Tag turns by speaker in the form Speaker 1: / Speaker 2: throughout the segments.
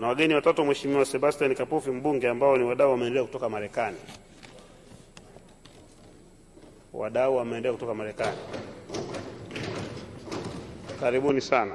Speaker 1: na wageni watatu Mheshimiwa Sebastian Kapufi mbunge, ambao ni wadau wa maendeleo kutoka Marekani. Wadau wa maendeleo kutoka Marekani, karibuni sana.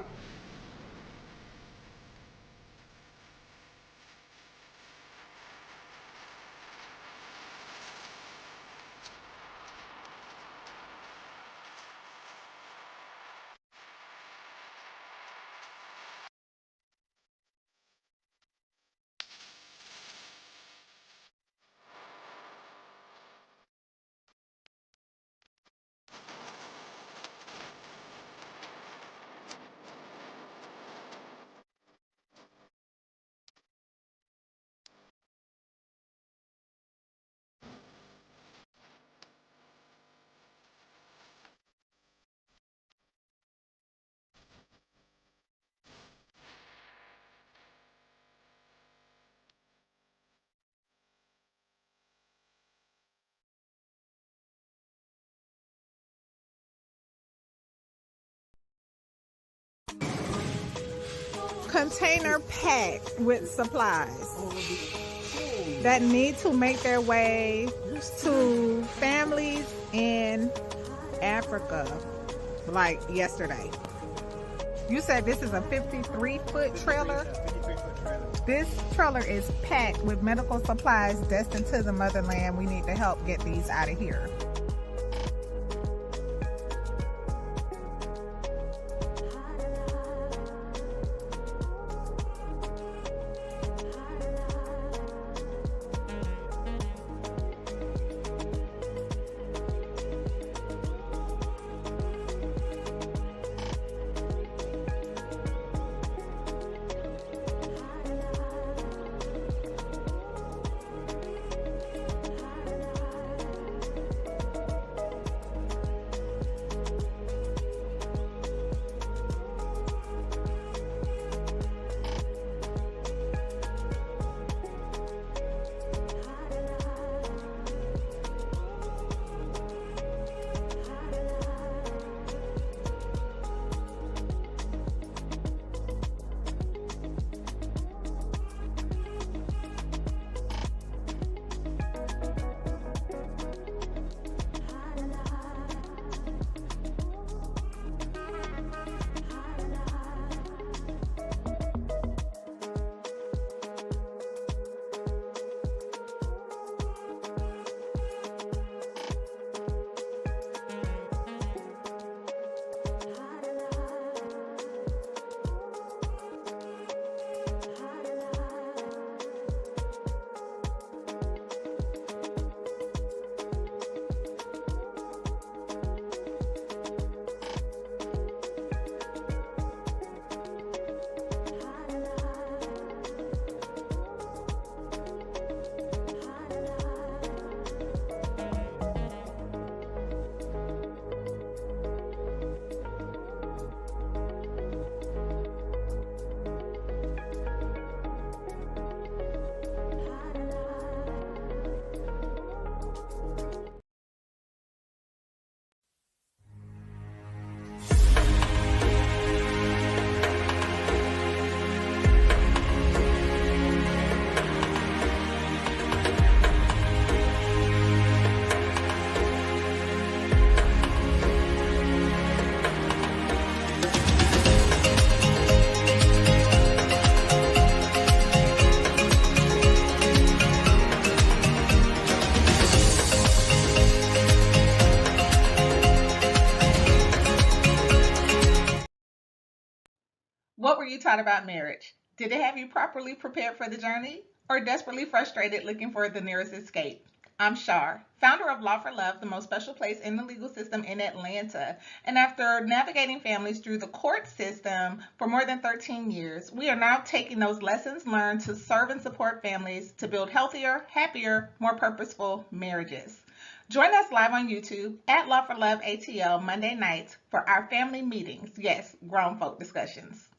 Speaker 2: Container packed with supplies that need to make their way to families in Africa, like yesterday. You said this is a 53-foot trailer? This trailer is packed with medical supplies destined to the motherland. We need to help get these out of here. What were you taught about marriage? Did it have you properly prepared for the journey or desperately frustrated looking for the nearest escape? I'm Shar, founder of Law for Love, the most special place in the legal system in Atlanta. And after navigating families through the court system for more than 13 years, we are now taking those lessons learned to serve and support families to build healthier, happier, more purposeful marriages. Join us live on YouTube at Law for Love ATL Monday nights for our family meetings. Yes, grown folk discussions.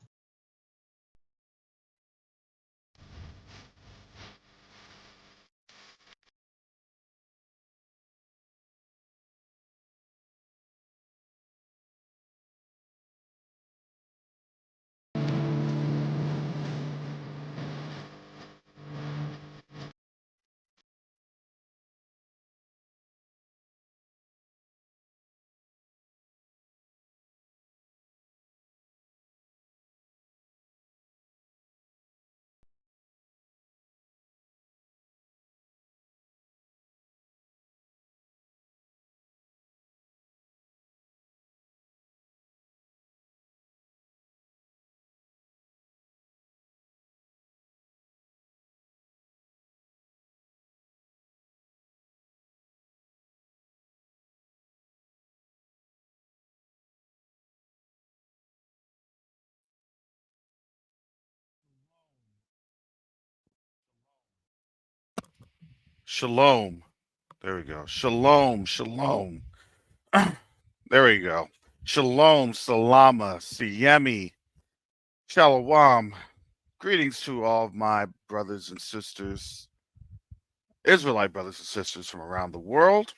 Speaker 3: Shalom. There we go. Shalom. Shalom. There we go. Shalom. Salama. Siyemi. Shalom. Greetings to all of my brothers and sisters, Israelite brothers and sisters from around the world.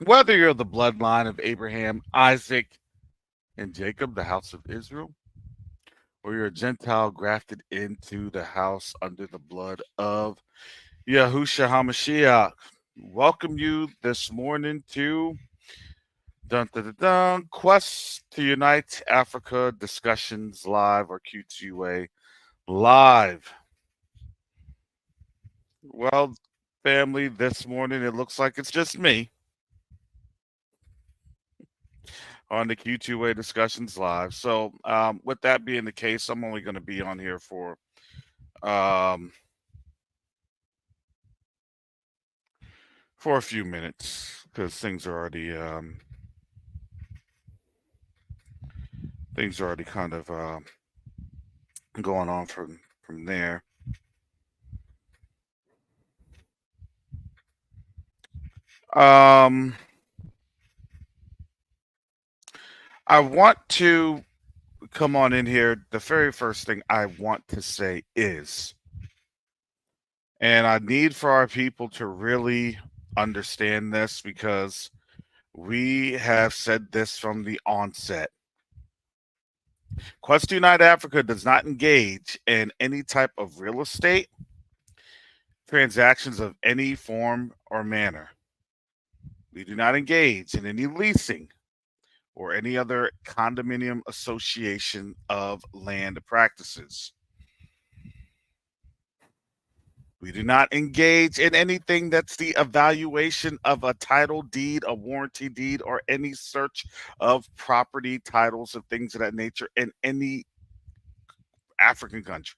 Speaker 3: Whether you're the bloodline of Abraham, Isaac, and Jacob, the house of Israel, or you're a Gentile grafted into the house under the blood of Yahusha HaMashiach, welcome you this morning to Dun Dun Dun Dun Quest to Unite Africa Discussions Live, or Q2UA Live. Well, family, this morning it looks like it's just me on the Q2A Discussions Live. So, with that being the case, I'm only going to be on here um, for a few minutes because things are already kind of going on from there. Um, I want to come on in here. The very first thing I want to say is, and I need for our people to really understand this because we have said this from the onset. Quest Unite Africa does not engage in any type of real estate transactions of any form or manner. We do not engage in any leasing or any other condominium association of land practices. We do not engage in anything that's the evaluation of a title deed, a warranty deed, or any search of property titles of things of that nature in any African country.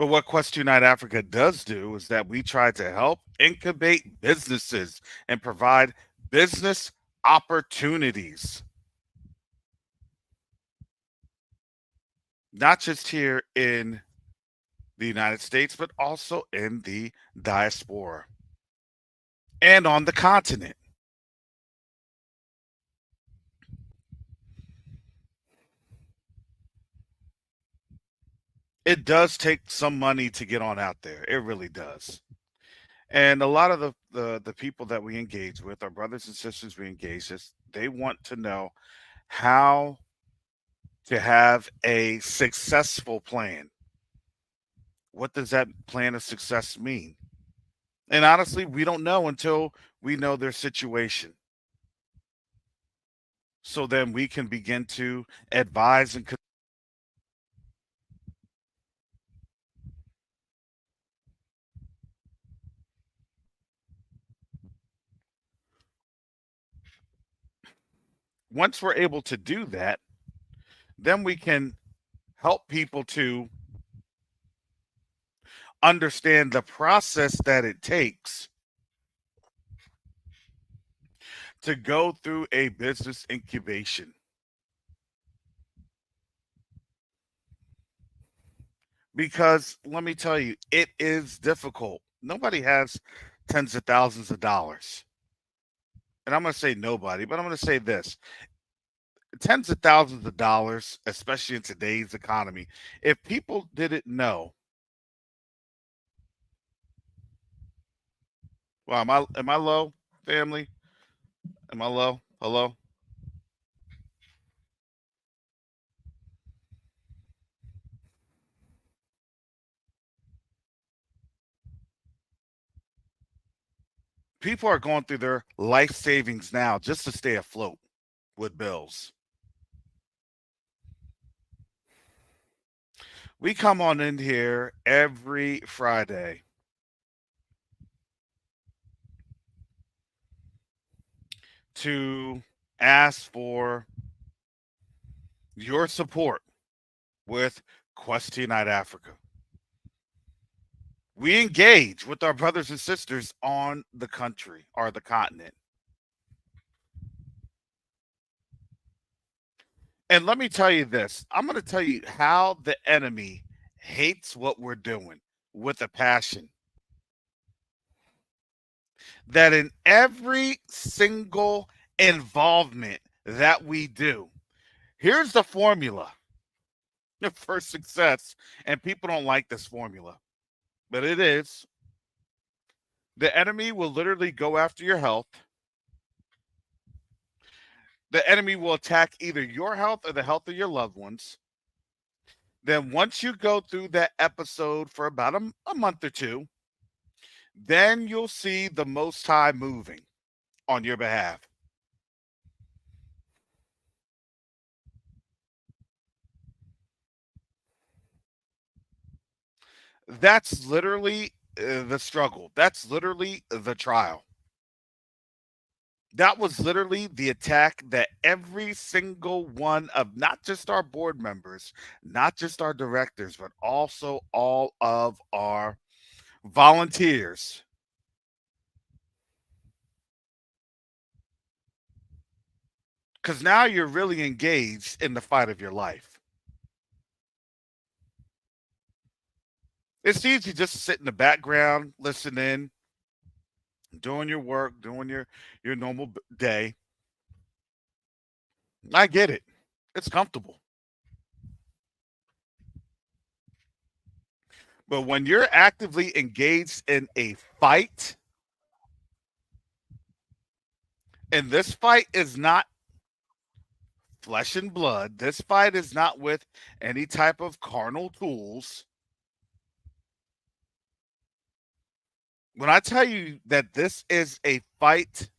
Speaker 3: But what Quest Unite Africa does do is that we try to help incubate businesses and provide business opportunities, not just here in the United States, but also in the diaspora and on the continent. It does take some money to get on out there. It really does. And a lot of the people that we engage with, our brothers and sisters we engage with, they want to know how to have a successful plan. What does that plan of success mean? And honestly, we don't know until we know their situation. So then we can begin to advise and once we're able to do that, then we can help people to understand the process that it takes to go through a business incubation. Because let me tell you, it is difficult. Nobody has tens of thousands of dollars. And I'm going to say nobody, but I'm going to say this: tens of thousands of dollars, especially in today's economy. If people didn't know, well, am I low, family? Am I low? Hello? People are going through their life savings now just to stay afloat with bills. We come on in here every Friday to ask for your support with Quest Unite Africa. We engage with our brothers and sisters on the country or the continent. And let me tell you this. I'm going to tell you how the enemy hates what we're doing with a passion. That in every single involvement that we do, here's the formula for success. And people don't like this formula, but it is. The enemy will literally go after your health. The enemy will attack either your health or the health of your loved ones. Then, once you go through that episode for about a month or two, then you'll see the Most High moving on your behalf. That's literally the struggle. That's literally the trial. That was literally the attack that every single one of not just our board members, not just our directors, but also all of our volunteers. Because now you're really engaged in the fight of your life. It's easy just to sit in the background, listen in, doing your work, doing your normal day. I get it. It's comfortable. But when you're actively engaged in a fight, and this fight is not flesh and blood, this fight is not with any type of carnal tools. When I tell you that this is a fight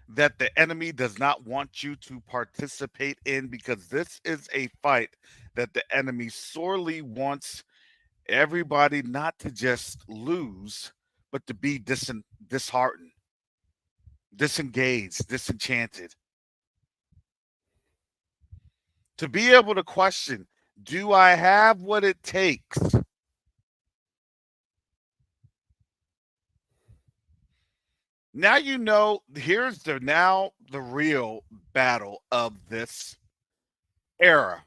Speaker 3: that the enemy does not want you to participate in, because this is a fight that the enemy sorely wants everybody not to just lose, but to be disheartened, disengaged, disenchanted. To be able to question, do I have what it takes? Now you know, here's the real battle of this era.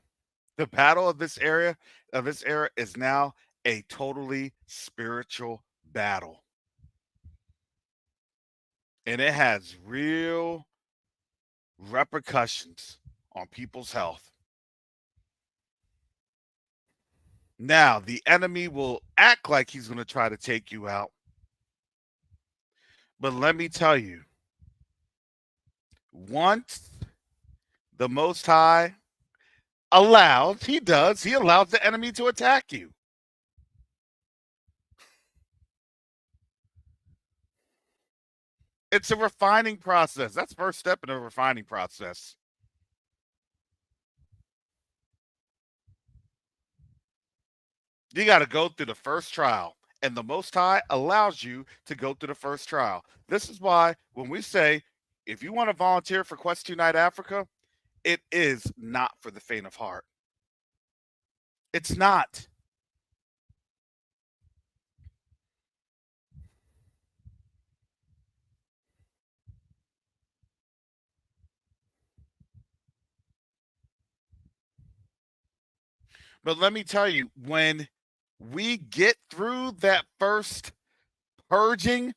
Speaker 3: The battle of this era is now a totally spiritual battle. And it has real repercussions on people's health. Now, the enemy will act like he's going to try to take you out. But let me tell you, once the Most High he allows the enemy to attack you. It's a refining process. That's first step in a refining process. You got to go through the first trial, and the Most High allows you to go through the first trial. This is why when we say, if you want to volunteer for Quest 2 Night Africa, it is not for the faint of heart. It's not. But let me tell you, when we get through that first purging,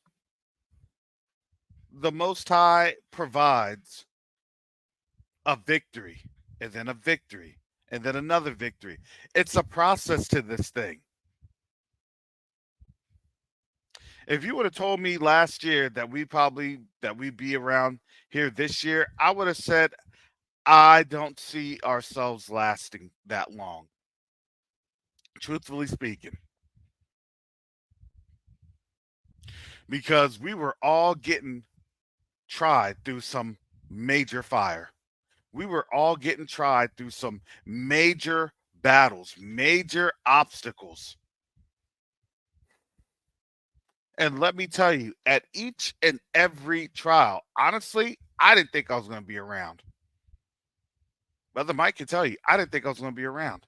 Speaker 3: the Most High provides a victory, and then a victory, and then another victory. It's a process to this thing. If you would have told me last year that we'd be around here this year, I would have said I don't see ourselves lasting that long. Truthfully speaking, because we were all getting tried through some major fire. We were all getting tried through some major battles, major obstacles. And let me tell you, at each and every trial, honestly, I didn't think I was going to be around. Brother Mike can tell you, I didn't think I was going to be around.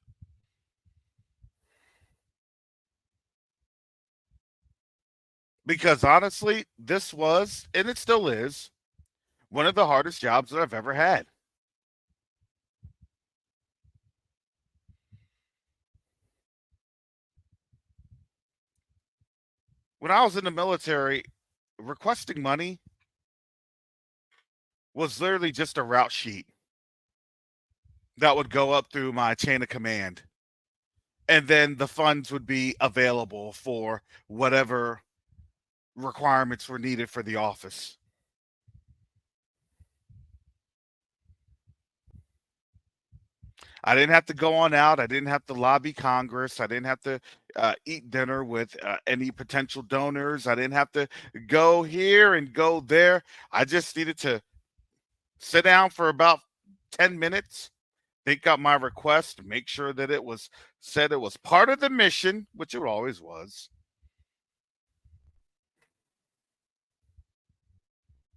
Speaker 3: Because honestly, this was, and it still is, one of the hardest jobs that I've ever had. When I was in the military, requesting money was literally just a route sheet that would go up through my chain of command. And then the funds would be available for whatever requirements were needed for the office. I didn't have to go on out. I didn't have to lobby Congress. I didn't have to eat dinner with any potential donors. I didn't have to go here and go there. I just needed to sit down for about 10 minutes, think out my request, make sure that it was said it was part of the mission, which it always was.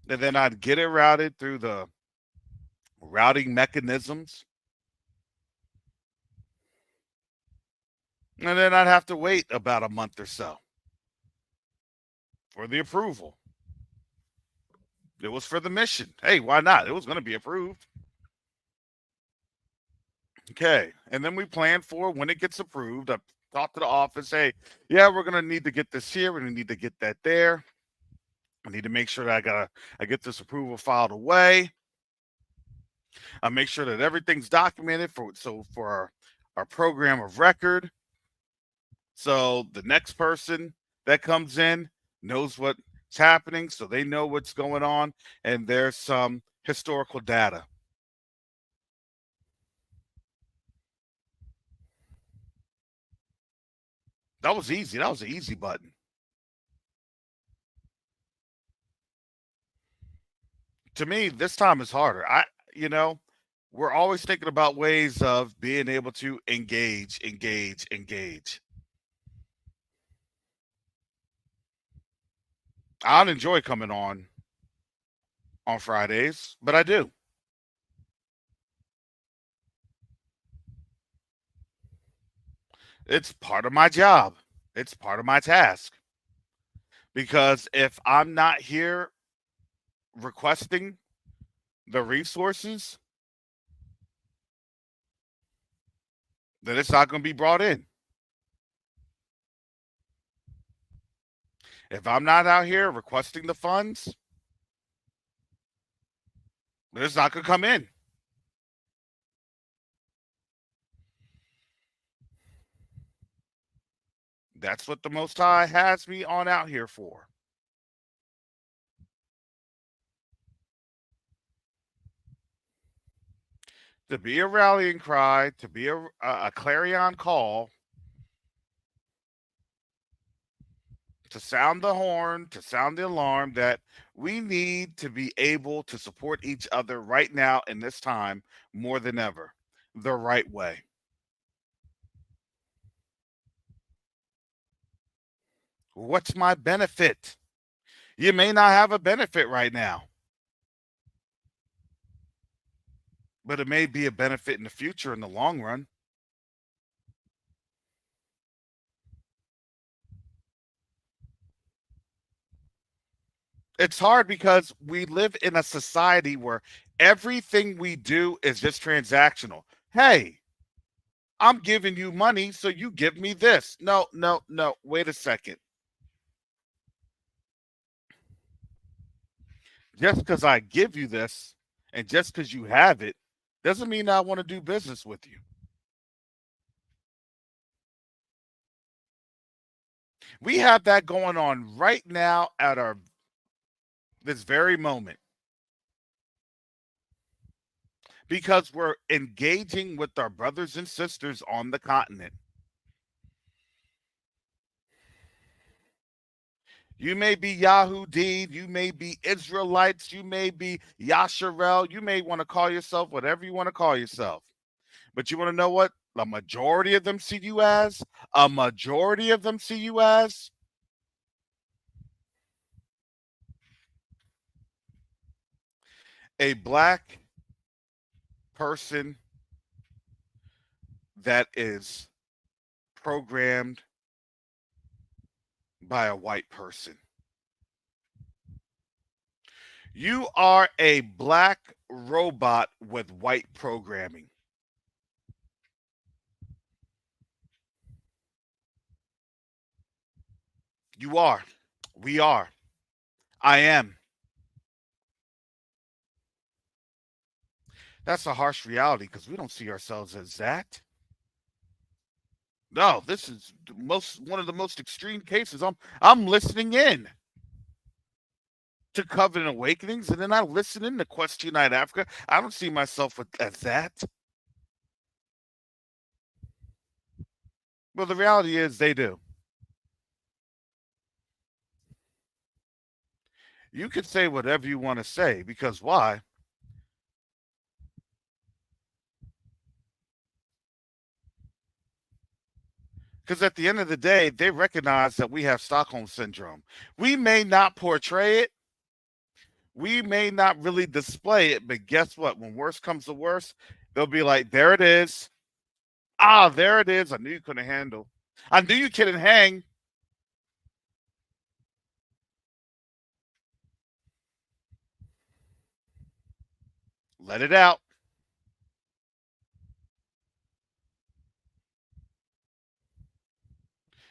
Speaker 3: And then I'd get it routed through the routing mechanisms. And then I'd have to wait about a month or so for the approval. It was for the mission. Hey, why not? It was going to be approved. Okay. And then we plan for when it gets approved. I talk to the office. Hey, yeah, we're going to need to get this here. We're going to need to get that there. I need to make sure that I get this approval filed away. I make sure that everything's documented for our program of record. So the next person that comes in knows what's happening, so they know what's going on, and there's some historical data. That was easy. That was an easy button. To me, this time is harder. You know, we're always thinking about ways of being able to engage. I don't enjoy coming on Fridays, but I do. It's part of my job. It's part of my task. Because if I'm not here requesting the resources, then it's not going to be brought in. If I'm not out here requesting the funds, then it's not going to come in. That's what the Most High has me on out here for. To be a rallying cry, to be a clarion call, to sound the horn, to sound the alarm that we need to be able to support each other right now in this time more than ever, the right way. What's my benefit? You may not have a benefit right now, but it may be a benefit in the future in the long run. It's hard because we live in a society where everything we do is just transactional. Hey, I'm giving you money, so you give me this. No, no, no. Wait a second. Just because I give you this and just because you have it doesn't mean I want to do business with you. We have that going on right now at our this very moment because we're engaging with our brothers and sisters on the continent. You may be Yahudin, you may be Israelites, you may be Yasharel, you may want to call yourself whatever you want to call yourself. But you want to know what the majority of them see you as? A majority of them see you as a black person that is programmed by a white person. You are a black robot with white programming. You are. We are. I am. That's a harsh reality because we don't see ourselves as that. No, this is one of the most extreme cases. I'm listening in to Covenant Awakenings, and then I listen in to Quest Unite Africa. I don't see myself as that. Well, the reality is they do. You can say whatever you want to say because why? Because at the end of the day, they recognize that we have Stockholm syndrome. We may not portray it, we may not really display it, but guess what? When worse comes to worse, they'll be like, there it is. Ah, there it is. I knew you couldn't handle. I knew you couldn't hang. Let it out.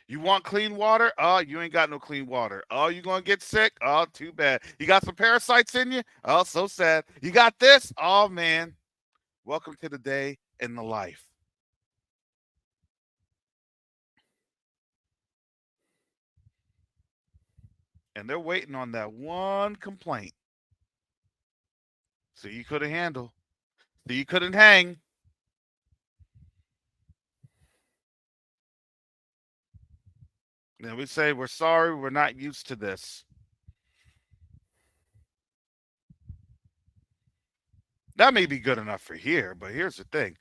Speaker 3: You want clean water? Oh, you ain't got no clean water. Oh, you gonna get sick? Oh, too bad. You got some parasites in you? Oh, so sad. You got this? Oh man. Welcome to the day in the life. And they're waiting on that one complaint. So you couldn't handle. So you couldn't hang. And we say, we're sorry, we're not used to this. That may be good enough for here, but here's the thing.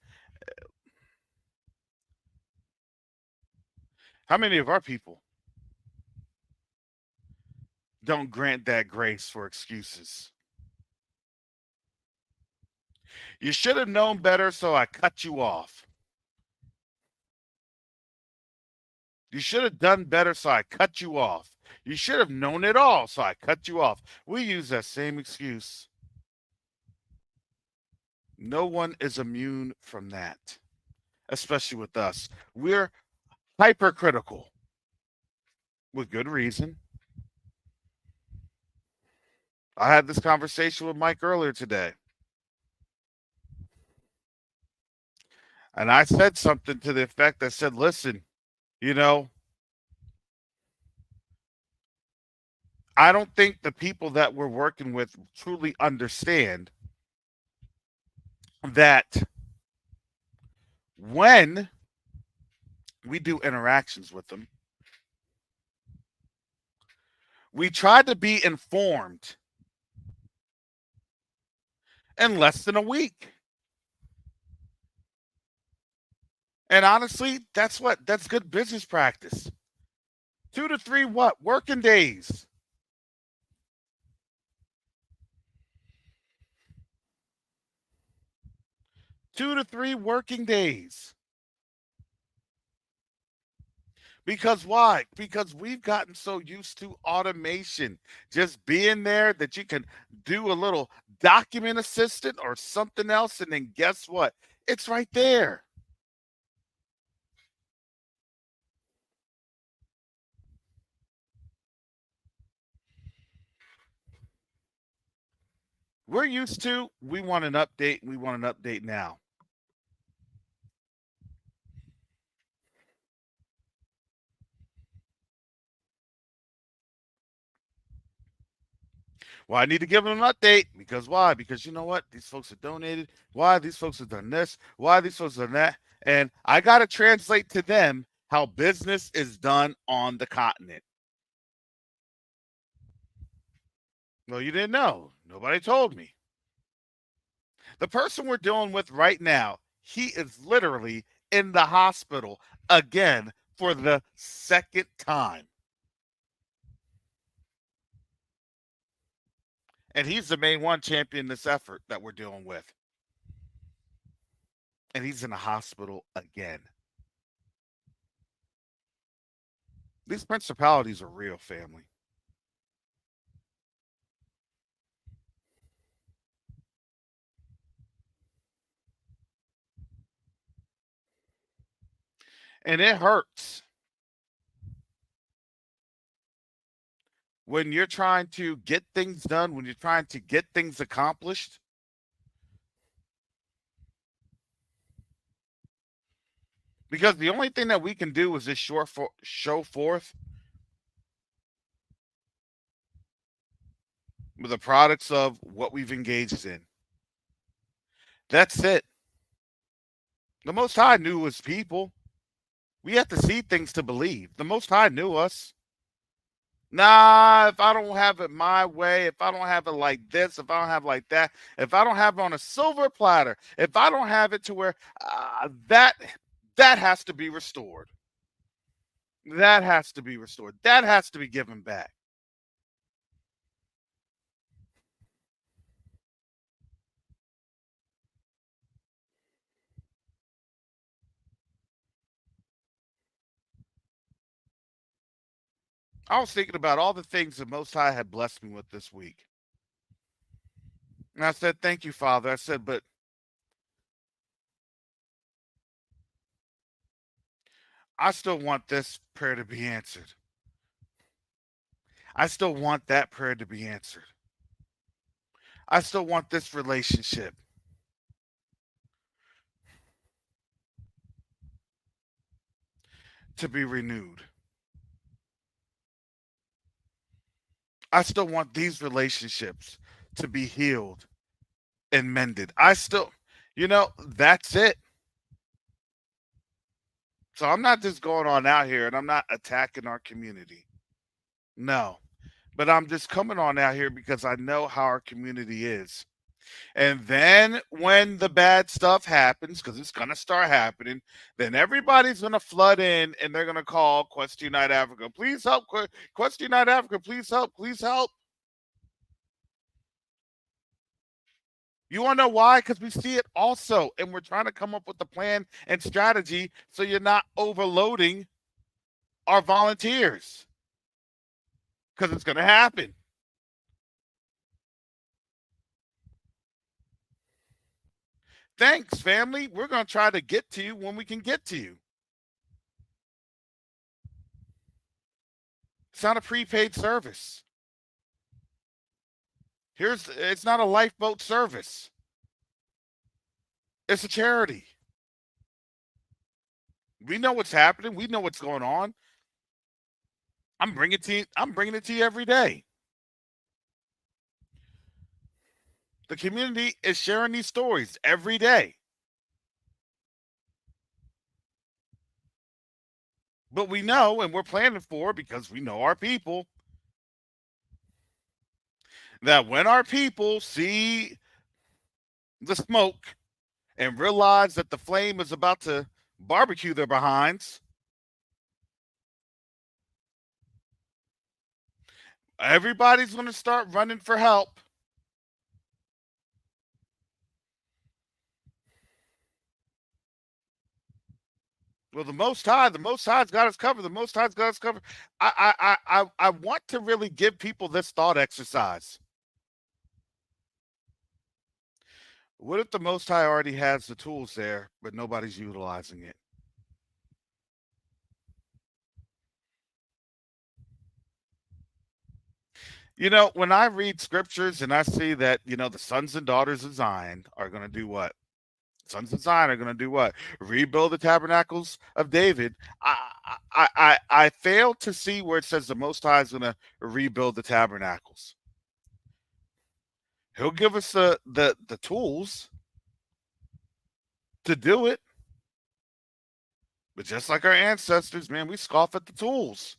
Speaker 3: How many of our people don't grant that grace for excuses? You should have known better, so I cut you off. You should have done better, so I cut you off. You should have known it all, so I cut you off. We use that same excuse. No one is immune from that, especially with us. We're hypercritical with good reason. I had this conversation with Mike earlier today. And I said something to the effect that said, listen, you know, I don't think the people that we're working with truly understand that when we do interactions with them, we try to be informed in less than a week. And honestly, that's good business practice. 2 to 3 what? Working days. 2 to 3 working days. Because why? Because we've gotten so used to automation, just being there that you can do a little document assistant or something else, and then guess what? It's right there. We're used to, we want an update, we want an update now. Well, I need to give them an update because why? Because you know what? These folks have donated. Why? These folks have done this. Why? These folks have done that. And I got to translate to them how business is done on the continent. Well, you didn't know. Nobody told me. The person we're dealing with right now, he is literally in the hospital again for the second time. And he's the main one champion this effort that we're dealing with. And he's in the hospital again. These principalities are real, family. And it hurts. when you're trying to get things done, when you're trying to get things accomplished, because the only thing that we can do is just show forth the products of what we've engaged in. That's it. The Most High knew his people. We have to see things to believe. The Most High knew us. Nah, if I don't have it my way, if I don't have it like this, if I don't have it like that, if I don't have it on a silver platter, if I don't have it to where that has to be restored. That has to be restored. That has to be given back. I was thinking about all the things the Most High had blessed me with this week. And I said, thank you, Father. I said, but I still want this prayer to be answered. I still want that prayer to be answered. I still want this relationship to be renewed. I still want these relationships to be healed and mended. That's it. So I'm not just going on out here and I'm not attacking our community. No. But I'm just coming on out here because I know how our community is. And then when the bad stuff happens, because it's going to start happening, then everybody's going to flood in and they're going to call Quest Unite Africa. Please help. Quest Unite Africa. Please help. Please help. You want to know why? Because we see it also. And we're trying to come up with a plan and strategy so you're not overloading our volunteers. Because it's going to happen. Thanks, family. We're going to try to get to you when we can get to you. It's not a prepaid service. It's not a lifeboat service. It's a charity. We know what's happening. We know what's going on. I'm bringing it to you every day. The community is sharing these stories every day. But we know, and we're planning for, because we know our people, that when our people see the smoke and realize that the flame is about to barbecue their behinds, everybody's going to start running for help. Well, the Most High's got us covered. The Most High's got us covered. I want to really give people this thought exercise. What if the Most High already has the tools there, but nobody's utilizing it? When I read scriptures and I see that, the sons and daughters of Zion are going to do what? Sons of Zion are going to do what? Rebuild the tabernacles of David. I fail to see where it says the Most High is going to rebuild the tabernacles. He'll give us the tools to do it. But just like our ancestors, man, we scoff at the tools.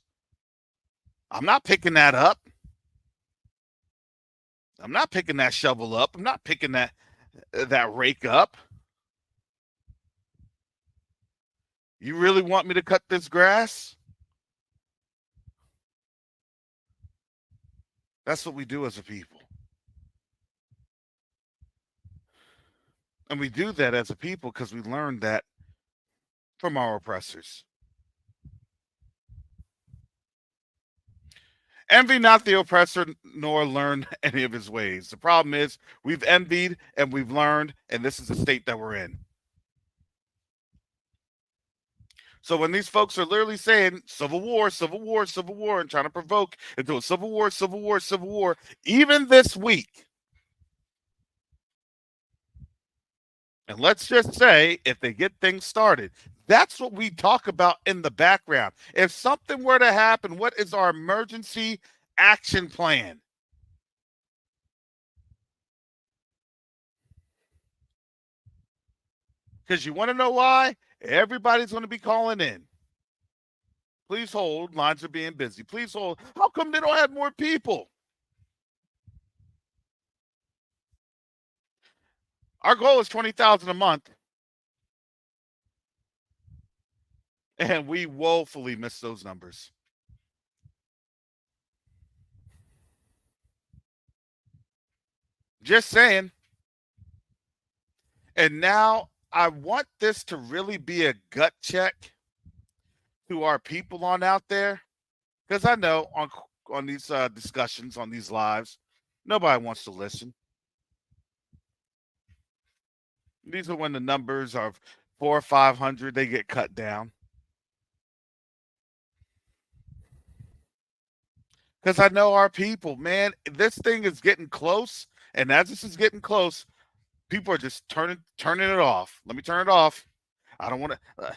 Speaker 3: I'm not picking that up. I'm not picking that shovel up. I'm not picking that rake up. You really want me to cut this grass? That's what we do as a people. And we do that as a people because we learned that from our oppressors. Envy not the oppressor, nor learn any of his ways. The problem is we've envied and we've learned, and this is the state that we're in. So when these folks are literally saying civil war, civil war, civil war, and trying to provoke into a civil war, civil war, civil war, even this week, and let's just say if they get things started, that's what we talk about in the background. If something were to happen, what is our emergency action plan? Because you want to know why? Everybody's going to be calling in. Please hold. Lines are being busy. Please hold. How come they don't have more people? Our goal is 20,000 a month, and we woefully miss those numbers. Just saying. And now I want this to really be a gut check to our people on out there, because I know on these discussions on these lives, nobody wants to listen. These are when the numbers are 400 or 500, they get cut down. Because I know our people, man, this thing is getting close, and as this is getting close, people are just turning it off. Let me turn it off. I don't want to.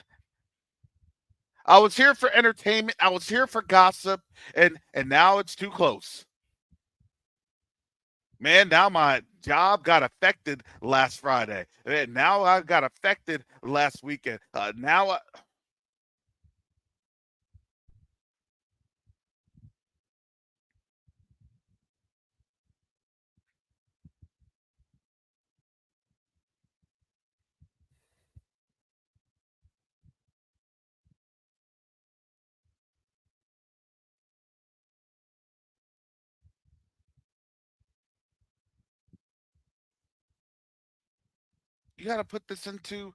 Speaker 3: I was here for entertainment. I was here for gossip, and now it's too close. Man, now my job got affected last Friday. And now I got affected last weekend. You got to put this into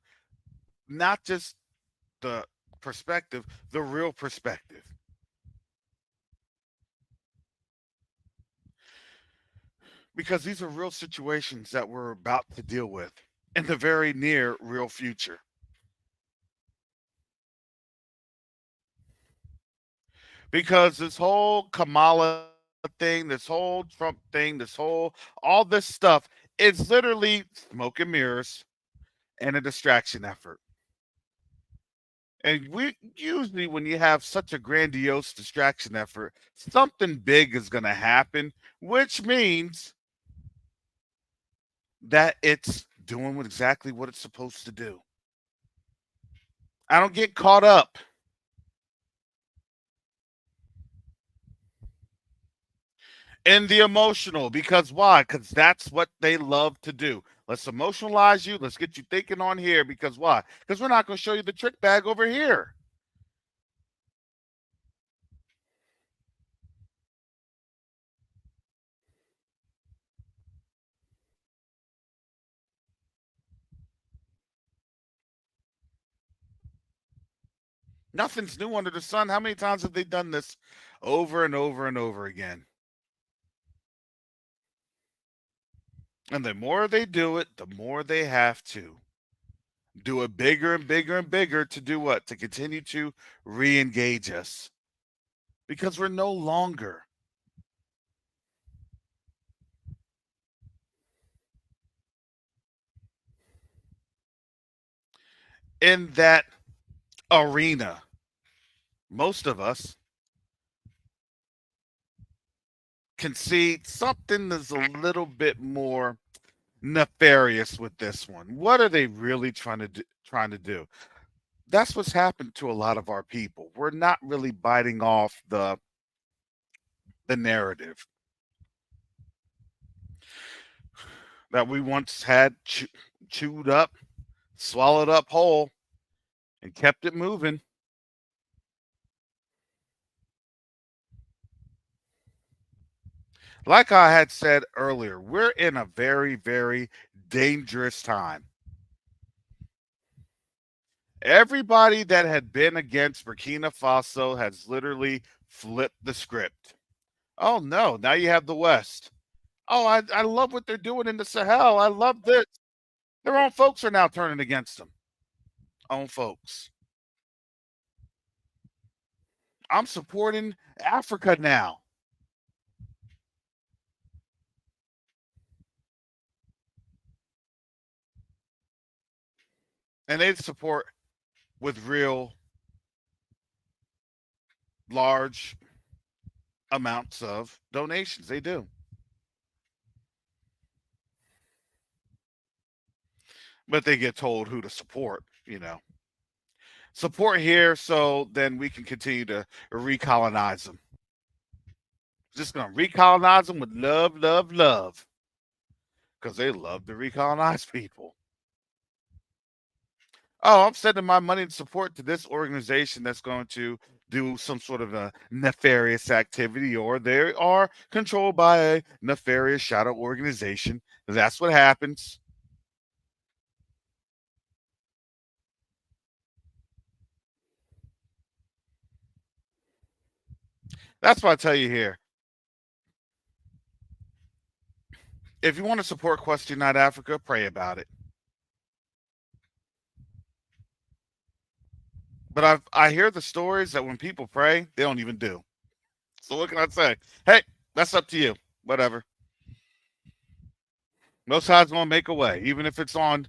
Speaker 3: not just the perspective, the real perspective. Because these are real situations that we're about to deal with in the very near real future. Because this whole Kamala thing, this whole Trump thing, all this stuff is literally smoke and mirrors and a distraction effort. And we usually, when you have such a grandiose distraction effort, something big is going to happen, which means that it's doing exactly what it's supposed to do. I don't get caught up in the emotional, because why? Because that's what they love to do. Let's emotionalize you. Let's get you thinking on here. Because why? Because we're not going to show you the trick bag over here. Nothing's new under the sun. How many times have they done this over and over and over again? And the more they do it, the more they have to do it bigger and bigger and bigger to do what? To continue to re engage us. Because we're no longer in that arena. Most of us can see something that's a little bit more nefarious with this one. What are they really trying to do? That's what's happened to a lot of our people. We're not really biting off the narrative that we once had chewed up, swallowed up whole, and kept it moving. Like I had said earlier, we're in a very, very dangerous time. Everybody that had been against Burkina Faso has literally flipped the script. Oh no, now you have the West. Oh, I love what they're doing in the Sahel. I love this. Their own folks are now turning against them. Own folks. I'm supporting Africa now. And they support with real large amounts of donations. They do. But they get told who to support, you know. Support here so then we can continue to recolonize them. Just gonna recolonize them with love, love, love. Because they love to recolonize people. Oh, I'm sending my money and support to this organization that's going to do some sort of a nefarious activity, or they are controlled by a nefarious shadow organization. That's what happens. That's what I tell you here. If you want to support Question Night Africa, pray about it. But I hear the stories that when people pray, they don't even do. So what can I say? Hey, that's up to you. Whatever. Most High's gonna make a way, even if it's on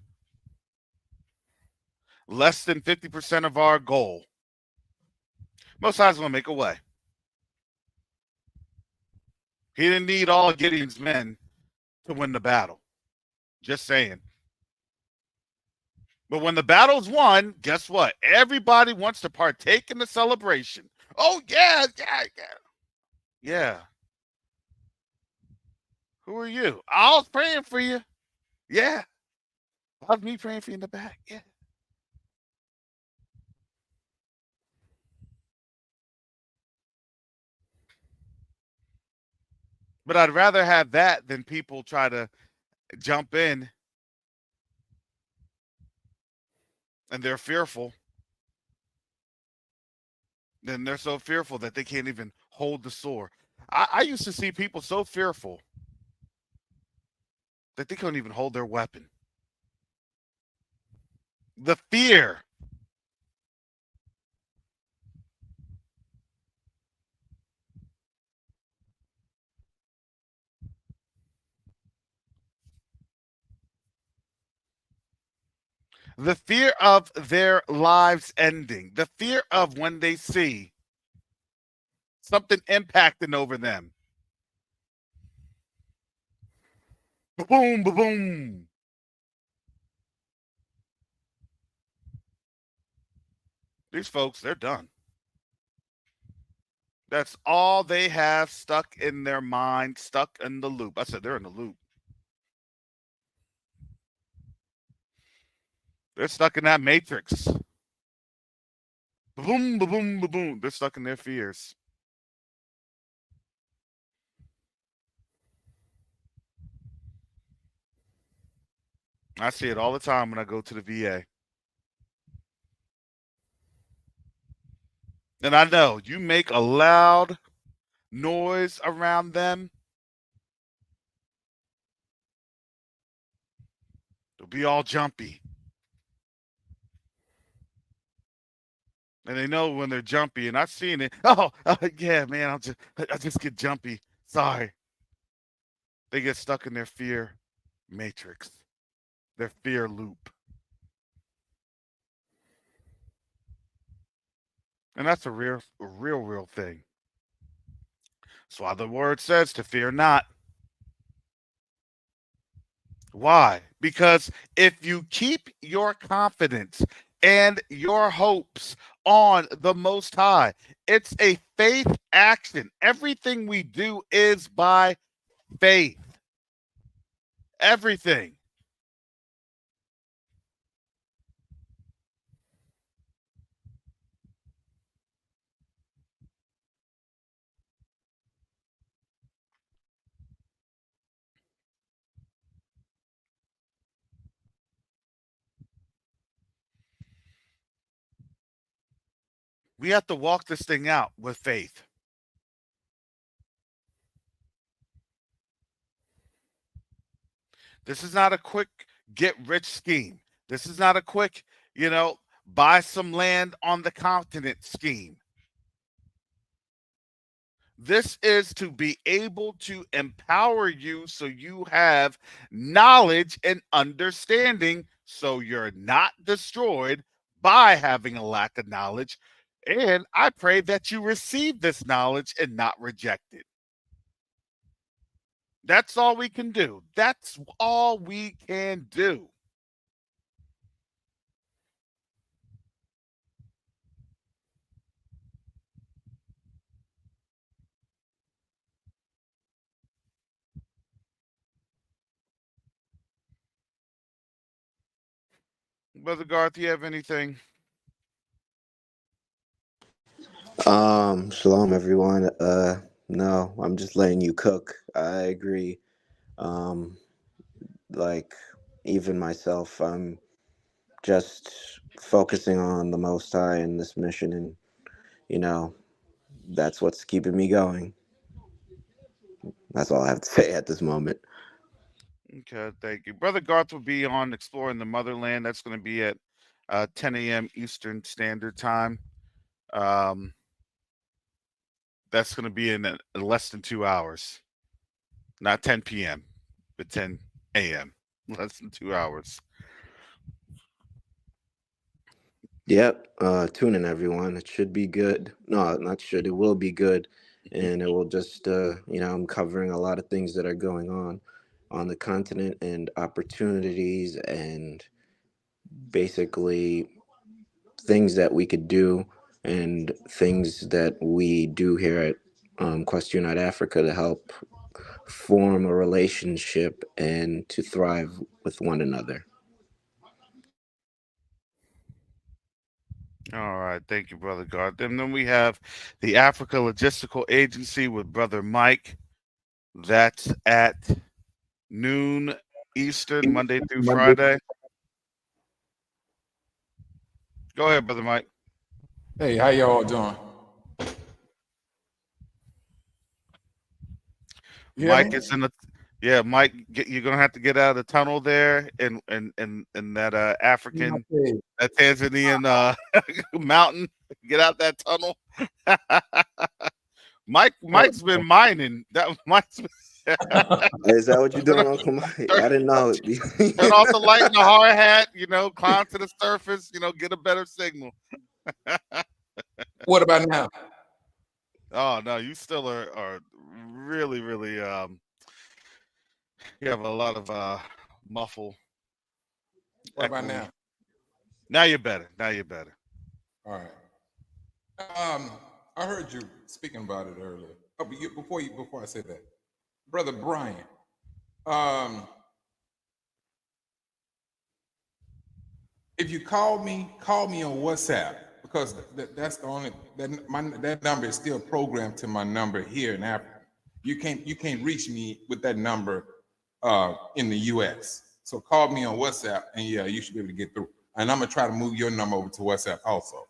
Speaker 3: less than 50% of our goal. Most High's gonna make a way. He didn't need all of Gideon's men to win the battle. Just saying. But when the battle's won, guess what? Everybody wants to partake in the celebration. Oh yeah, yeah, yeah. Yeah. Who are you? I was praying for you. Yeah. That was me praying for you in the back. Yeah. But I'd rather have that than people try to jump in and they're fearful. Then they're so fearful that they can't even hold the sword. I used to see people so fearful that they couldn't even hold their weapon. The fear. The fear of their lives ending. The fear of when they see something impacting over them. Boom, boom, boom. These folks, they're done. That's all they have stuck in their mind, stuck in the loop. I said they're in the loop. They're stuck in that matrix. Boom, boom, boom, boom. They're stuck in their fears. I see it all the time when I go to the VA. And I know you make a loud noise around them, they'll be all jumpy. And they know when they're jumpy, and I've seen it. Oh, yeah, man, I just get jumpy. Sorry. They get stuck in their fear matrix, their fear loop. And that's a real thing. That's why the word says to fear not. Why? Because if you keep your confidence and your hopes on the Most High, it's a faith action. Everything we do is by faith. Everything. We have to walk this thing out with faith. This is not a quick get rich scheme. This is not a quick, buy some land on the continent scheme. This is to be able to empower you so you have knowledge and understanding so you're not destroyed by having a lack of knowledge. And I pray that you receive this knowledge and not reject it. That's all we can do. That's all we can do. Brother Garth, you have anything?
Speaker 4: Shalom everyone. No, I'm just letting you cook. I agree. Um, like even myself, I'm just focusing on the Most High in this mission, and you know that's what's keeping me going. That's all I have to say at this moment.
Speaker 3: Okay, thank you. Brother Garth will be on Exploring the Motherland. That's going to be at 10 a.m. Eastern Standard Time. Um, that's going to be in less than 2 hours. Not 10 p.m., but 10 a.m. Less than 2 hours.
Speaker 4: Yep. Tune in everyone. It should be good. No, not should. It will be good, and it will just I'm covering a lot of things that are going on the continent and opportunities and basically things that we could do and things that we do here at Q2UA Africa to help form a relationship and to thrive with one another.
Speaker 3: All right. Thank you, Brother Garth. And then we have the Africa Logistical Agency with Brother Mike. That's at noon Eastern, Monday through Friday. Go ahead, Brother Mike.
Speaker 5: Hey, how y'all doing? You hear
Speaker 3: Mike
Speaker 5: me?
Speaker 3: is in the Mike, you're gonna have to get out of the tunnel there in that African,
Speaker 5: Okay.
Speaker 3: that Tanzanian mountain. Get out that tunnel. Mike's been mining. That Mike's been,
Speaker 4: Is that what you're doing, Uncle Mike?
Speaker 3: turn,
Speaker 4: I didn't know.
Speaker 3: turn off the light in the hard hat. Climb to the surface. Get a better signal.
Speaker 5: What about now?
Speaker 3: Oh no, you still are really really you have a lot of muffle
Speaker 5: What about
Speaker 3: echoing.
Speaker 5: now?
Speaker 3: Now you're better. Now you're better.
Speaker 5: All right. I heard you speaking about it earlier. Oh, but before I say that, Brother Brian, if you call me on WhatsApp because that's the only that number is still programmed to my number here in Africa. You can't reach me with that number in the U.S. So call me on WhatsApp, and yeah, you should be able to get through. And I'm gonna try to move your number over to WhatsApp also.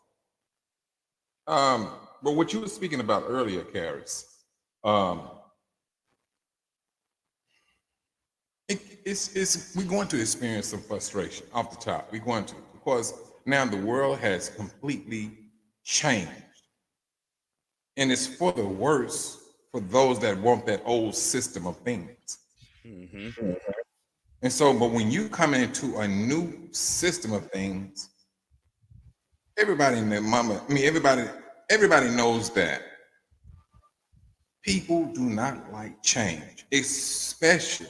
Speaker 5: But what you were speaking about earlier, Caris, we're going to experience some frustration off the top. We're going to, because now the world has completely changed, and it's for the worse for those that want that old system of things.
Speaker 3: Mm-hmm.
Speaker 5: And so, but when you come into a new system of things, everybody in their mama, I mean, everybody knows that people do not like change, especially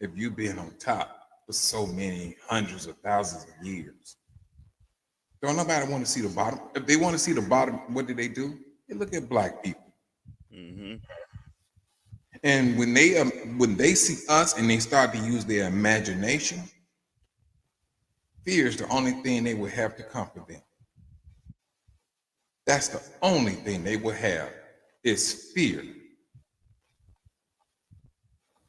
Speaker 5: if you've been on top for so many hundreds of thousands of years. Don't nobody want to see the bottom. If they want to see the bottom, what do? They look at black people.
Speaker 3: Mm-hmm.
Speaker 5: And when they see us and they start to use their imagination, fear is the only thing they will have to comfort them. That's the only thing they will have is fear.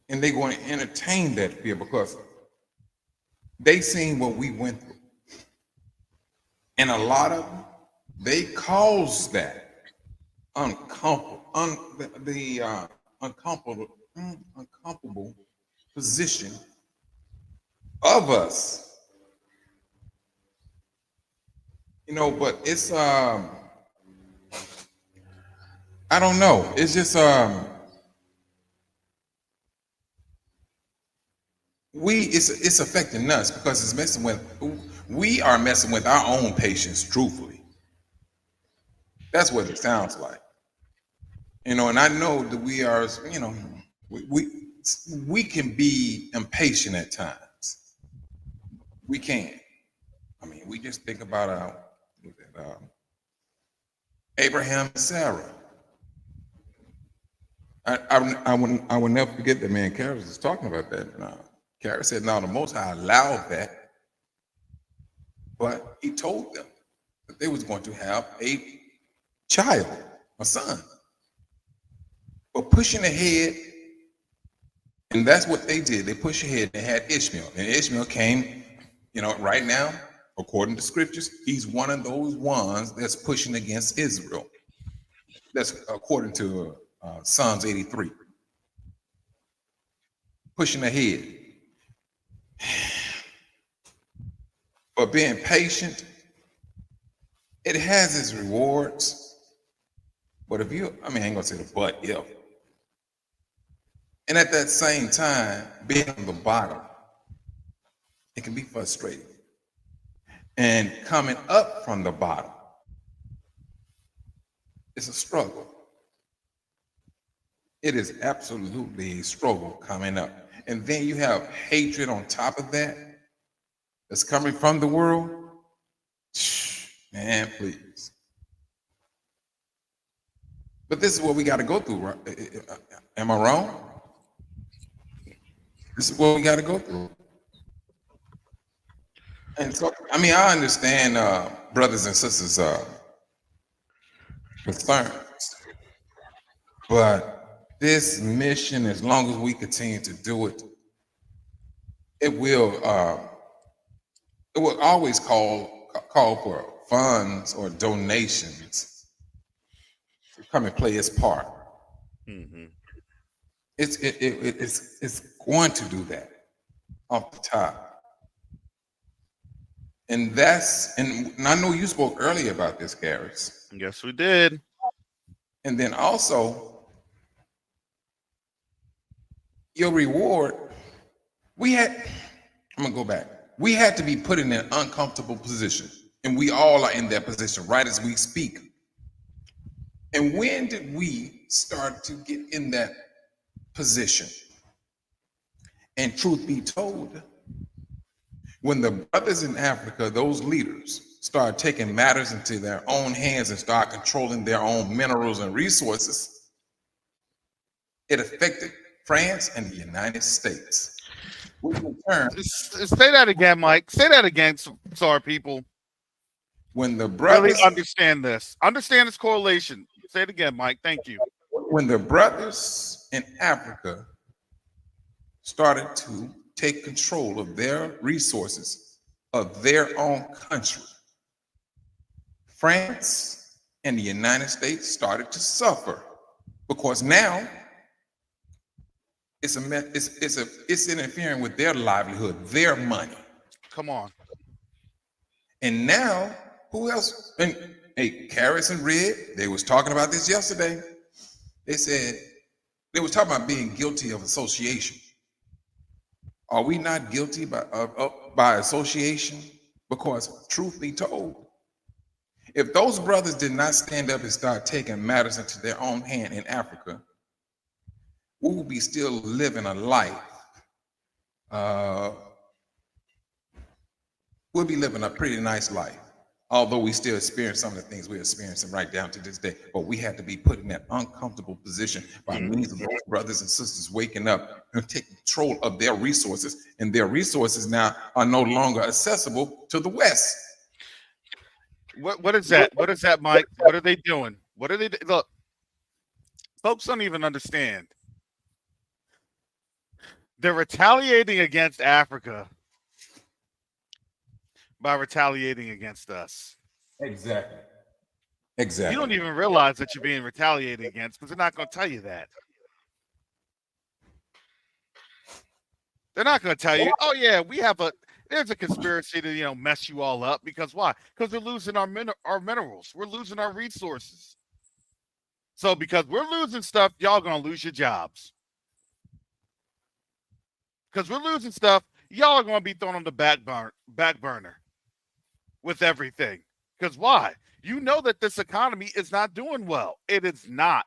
Speaker 5: And they're going to entertain that fear because they seen what we went through. And a lot of them, they cause that uncomfortable position of us. But it's I don't know. It's just it's affecting us because it's messing with we are messing with our own patients, truthfully. That's what it sounds like. And I know that we are, we can be impatient at times. We can. I mean, we just think about Abraham and Sarah. I will never forget that, man. Kara was talking about that. Kara said, "Now the Most High allowed that, but He told them that they was going to have a child, a son." But pushing ahead, and that's what they did. They pushed ahead. They had Ishmael, and Ishmael came. Right now, according to scriptures, he's one of those ones that's pushing against Israel. That's according to Psalms 83. Pushing ahead. But being patient, it has its rewards. But I ain't gonna say the but if. And at that same time, being on the bottom, it can be frustrating. And coming up from the bottom, it's a struggle. It is absolutely a struggle coming up. And then you have hatred on top of that that's coming from the world. Man, please. But this is what we got to go through, right? Am I wrong? This is what we got to go through. And so, I understand brothers and sisters' concerns, but this mission, as long as we continue to do it, it will always call for funds or donations to come and play its part.
Speaker 3: Mm-hmm.
Speaker 5: It's going to do that off the top. And I know you spoke earlier about this, Garris.
Speaker 3: Yes, we did.
Speaker 5: And then also, your reward, I'm gonna go back. We had to be put in an uncomfortable position. And we all are in that position right as we speak. And when did we start to get in that position? And truth be told, when the brothers in Africa, those leaders, start taking matters into their own hands and start controlling their own minerals and resources, it affected France and the United States. Which in turn,
Speaker 3: say that again, Mike. Say that again, so our people
Speaker 5: when the brothers
Speaker 3: really understand this correlation. Say it again, Mike. Thank you.
Speaker 5: When the brothers in Africa started to take control of their resources of their own country, France and the United States started to suffer because now it's interfering with their livelihood, their money.
Speaker 3: Come on.
Speaker 5: And now, who else? And hey, Karras and Red, they was talking about this yesterday. They said they was talking about being guilty of association. Are we not guilty by association? Because truth be told, if those brothers did not stand up and start taking matters into their own hand in Africa, we will be still living a life. We'll be living a pretty nice life, although we still experience some of the things we're experiencing right down to this day. But we have to be put in that uncomfortable position by means of those brothers and sisters waking up and taking control of their resources. And their resources now are no longer accessible to the West.
Speaker 3: What is that? What is that, Mike? What are they doing? What are they look? Folks don't even understand. They're retaliating against Africa by retaliating against us.
Speaker 5: Exactly.
Speaker 3: You don't even realize that you're being retaliated against because they're not going to tell you that. They're not going to tell you, oh yeah, there's a conspiracy to mess you all up because why? Because we're losing our minerals. We're losing our resources. So because we're losing stuff, y'all gonna lose your jobs. Because we're losing stuff, y'all are gonna be thrown on the back burner with everything. Because why? You know that this economy is not doing well. It is not.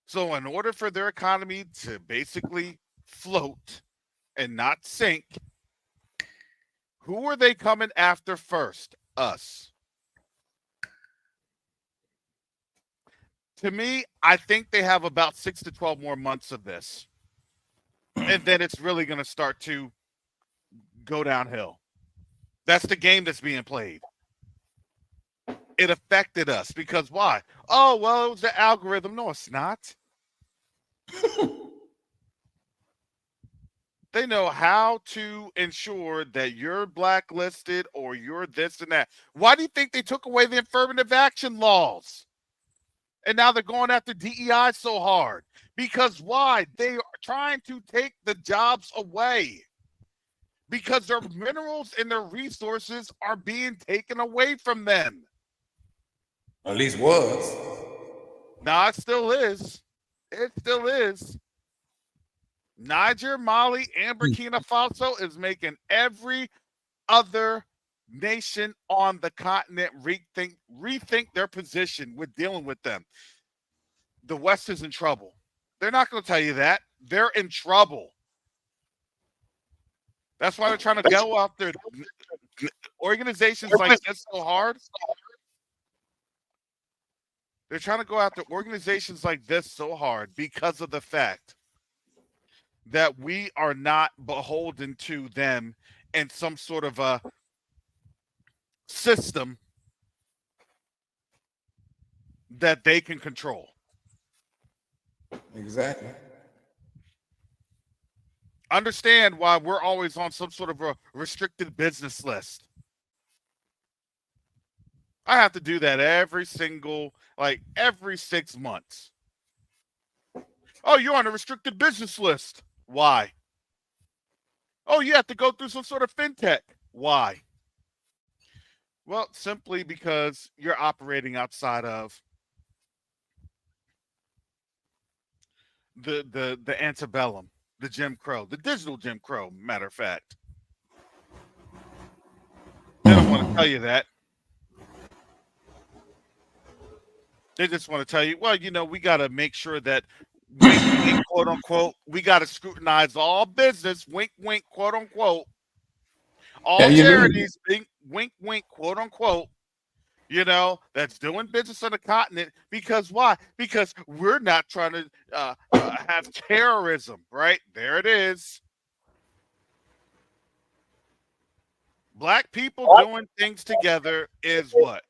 Speaker 3: So in order for their economy to basically float and not sink, who are they coming after first? Us. To me, I think they have about 6 to 12 more months of this. And then it's really going to start to go downhill. That's the game that's being played. It affected us because why? Oh, well, it was the algorithm. No, it's not. They know how to ensure that you're blacklisted or you're this and that. Why do you think they took away the affirmative action laws? And now they're going after DEI so hard. Because why? They are trying to take the jobs away. Because their minerals and their resources are being taken away from them.
Speaker 5: At least was.
Speaker 3: Now it still is. It still is. Niger, Mali, and Burkina Faso is making every other nation on the continent rethink their position with dealing with them. The West is in trouble. They're not going to tell you that. They're in trouble. That's why they're trying to go after organizations like this so hard. They're trying to go after organizations like this so hard because of the fact that we are not beholden to them in some sort of a system that they can control.
Speaker 5: Exactly.
Speaker 3: Understand why we're always on some sort of a restricted business list. I have to do that every 6 months. Oh, you're on a restricted business list. Why? Oh, you have to go through some sort of fintech. Why? Well, simply because you're operating outside of the antebellum, the Jim Crow, the digital Jim Crow, matter of fact. They don't want to tell you that. They just want to tell you, well, we got to make sure that wink, wink, quote unquote, we got to scrutinize all business, wink, wink, quote unquote, all charities, wink, wink, quote unquote, that's doing business on the continent. Because why? Because we're not trying to have terrorism, right? There it is. Black people doing things together is what?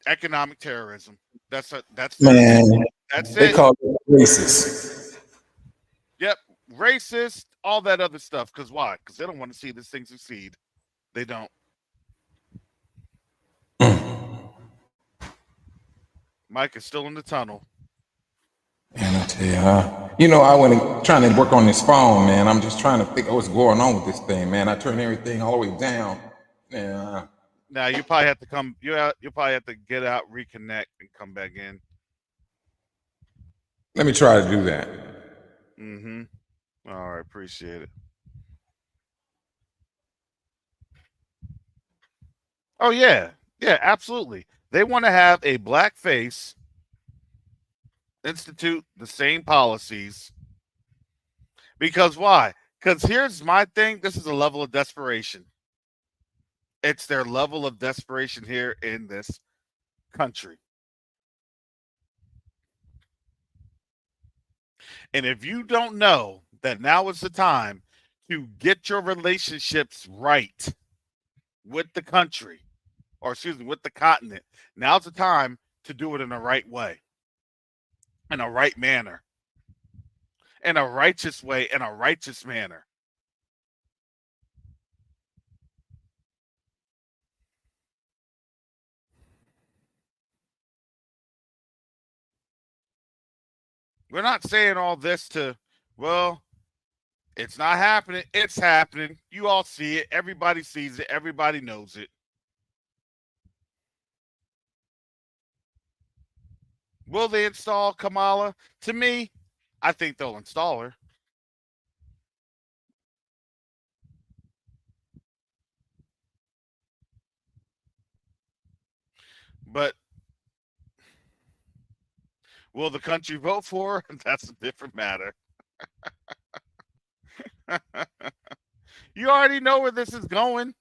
Speaker 3: Economic terrorism. That's
Speaker 5: Man,
Speaker 3: that's
Speaker 5: they
Speaker 3: it.
Speaker 5: call it racist.
Speaker 3: Yep, racist, all that other stuff. Because why? Because they don't want to see this thing succeed. They don't. Mike is still in the tunnel.
Speaker 5: And I tell you, I went trying to work on this phone, man. I'm just trying to think what's going on with this thing, man. I turned everything all the way down. Yeah.
Speaker 3: Now you probably have to come. You probably have to get out, reconnect, and come back in.
Speaker 5: Let me try to do that.
Speaker 3: Mm-hmm. All right, appreciate it. Oh yeah, absolutely. They want to have a black face, institute the same policies. Because why? Because here's my thing. This is a level of desperation. It's their level of desperation here in this country. And if you don't know that now is the time to get your relationships right with the country, or excuse me, with the continent, now's the time to do it in the right way, in a right manner, in a righteous way, in a righteous manner. We're not saying all this to, well, it's not happening. It's happening. You all see it. Everybody sees it. Everybody knows it. Will they install Kamala? To me, I think they'll install her. But will the country vote for her? That's a different matter. You already know where this is going.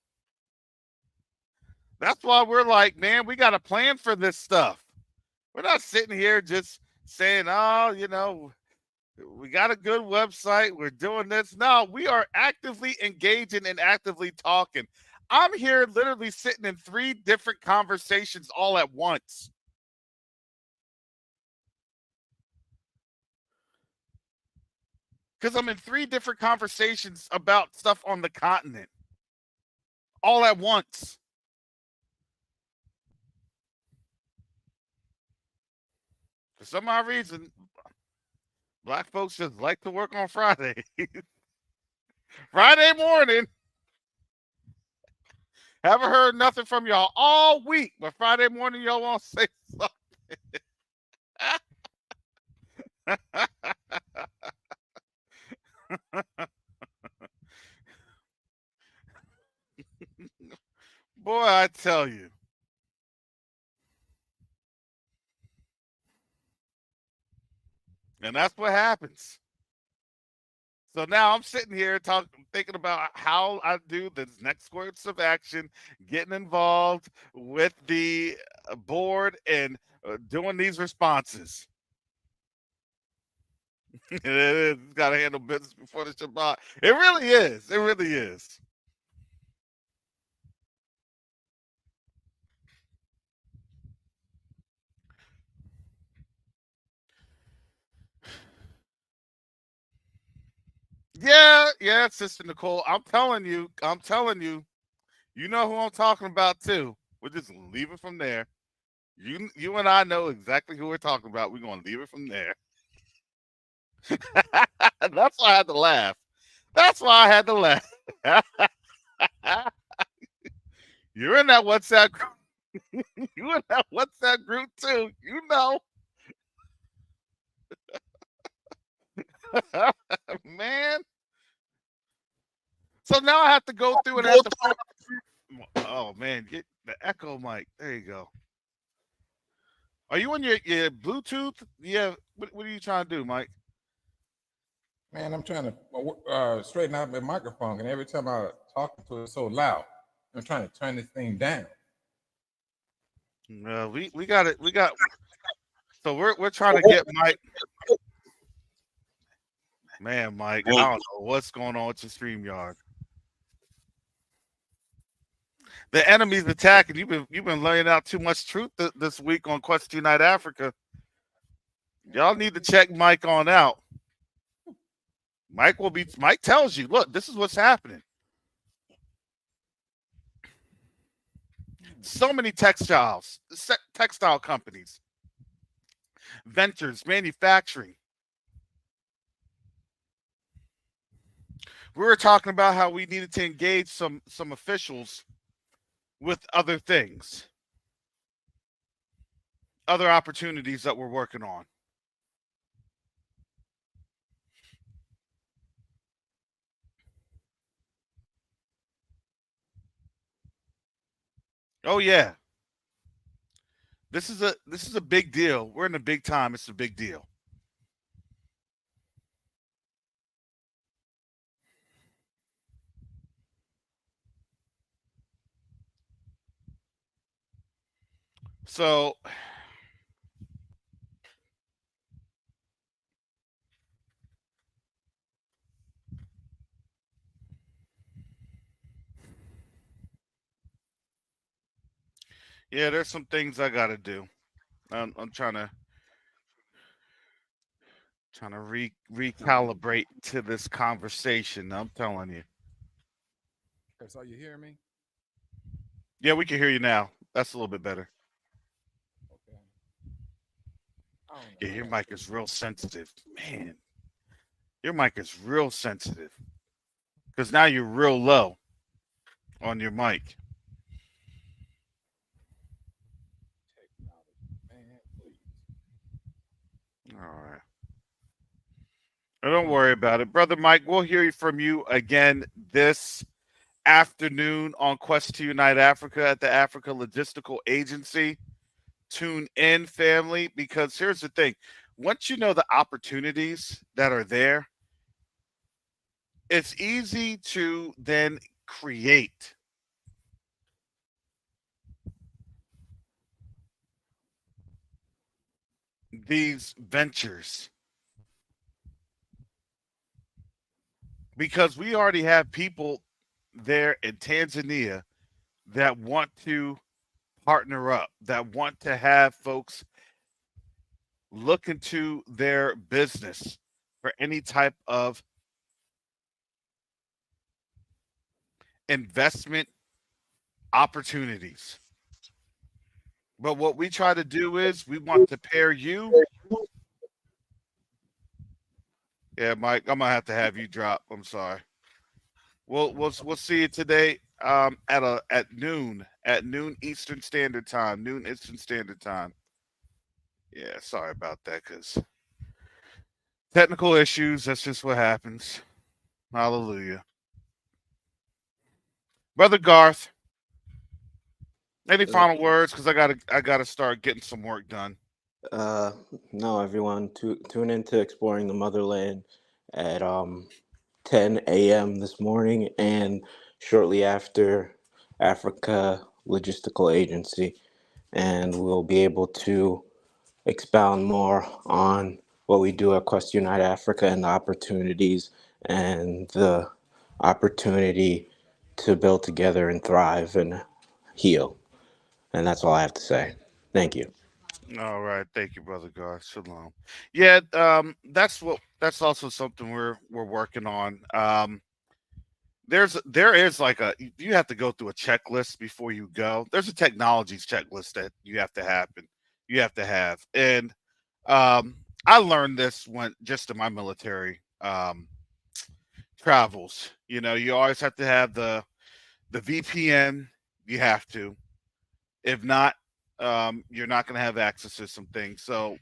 Speaker 3: That's why we're like, man, we got a plan for this stuff. We're not sitting here just saying, oh, we got a good website. We're doing this. No, we are actively engaging and actively talking. I'm here literally sitting in 3 different conversations all at once. Because I'm in 3 different conversations about stuff on the continent all at once. For some odd reason, black folks just like to work on Friday. Friday morning. Haven't heard nothing from y'all all week, but Friday morning y'all want to say something. Boy, I tell you. And that's what happens. So now I'm sitting here thinking about how I do the next course of action, getting involved with the board and doing these responses. It's got to handle business before the Shabbat. It really is. It really is. Yeah, Sister Nicole. I'm telling you, you know who I'm talking about too. We'll just leave it from there. You and I know exactly who we're talking about. We're gonna leave it from there. That's why I had to laugh. That's why I had to laugh. You're in that WhatsApp group. You in that WhatsApp group too. You know. Man. So now I have to go through and have to. Oh man, get the echo mic. There you go. Are you on your Bluetooth? Yeah. What are you trying to do, Mike?
Speaker 5: Man, I'm trying to straighten out my microphone, and every time I talk to it, it's so loud. I'm trying to turn this thing down.
Speaker 3: We got it. We got. So we're trying to get Mike. Man, Mike, I don't know what's going on with your StreamYard. The enemy's attacking. You've been laying out too much truth this week on Quest Unite Africa. Y'all need to check Mike on out. Mike tells you, look, this is what's happening. So many textile companies, ventures, manufacturing. We were talking about how we needed to engage some officials with other things, other opportunities that we're working on. Oh yeah. This is a big deal. We're in a big time. It's a big deal. So yeah, there's some things I got to do. I'm trying to recalibrate to this conversation. I'm telling you.
Speaker 5: Okay, so you hear me?
Speaker 3: Yeah, we can hear you now. That's a little bit better.
Speaker 5: Okay.
Speaker 3: Yeah, your mic is real sensitive, man. Your mic is real sensitive because now you're real low on your mic.
Speaker 5: Technology, man, please.
Speaker 3: All right. Don't worry about it, brother Mike. We'll hear from you again this afternoon on Quest to Unite Africa at the Africa Logistical Agency. Tune in, family, because here's the thing: once you know the opportunities that are there, it's easy to then create these ventures because we already have people there in Tanzania that want to partner up, that want to have folks look into their business for any type of investment opportunities. But what we try to do is we want to pair you. Yeah, Mike, I'm gonna have to have you drop. I'm sorry. We'll see you today at noon Eastern Standard Time. Noon Eastern Standard Time. Yeah, sorry about that, cause technical issues. That's just what happens. Hallelujah, brother Garth. Any
Speaker 4: Uh,
Speaker 3: final words? Cause I gotta start getting some work done.
Speaker 4: uh, no, everyone, tune into Exploring the Motherland at 10 a.m. this morning and shortly after Africa Logistical Agency, and we'll be able to expound more on what we do at Quest Unite Africa and the opportunities and the opportunity to build together and thrive and heal. And that's all I have to say. Thank you.
Speaker 3: All right, thank you, brother Garth. Shalom. Yeah, that's also something we're working on. There is like you have to go through a checklist before you go. There's a technologies checklist that you have to have, and um, I learned this when just in my military travels. You know, you always have to have the VPN. You have to. If not, you're not going to have access to some things. So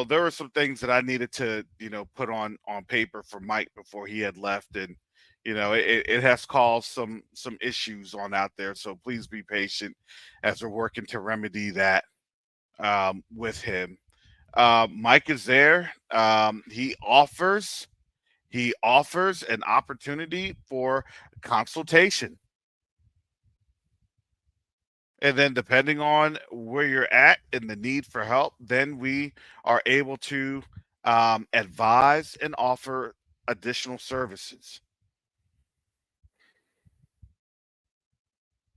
Speaker 3: there were some things that I needed to, put on paper for Mike before he had left, and it has caused some issues on out there. So please be patient as we're working to remedy that with him. Mike is there. He offers an opportunity for consultation. And then, depending on where you're at and the need for help, then we are able to advise and offer additional services.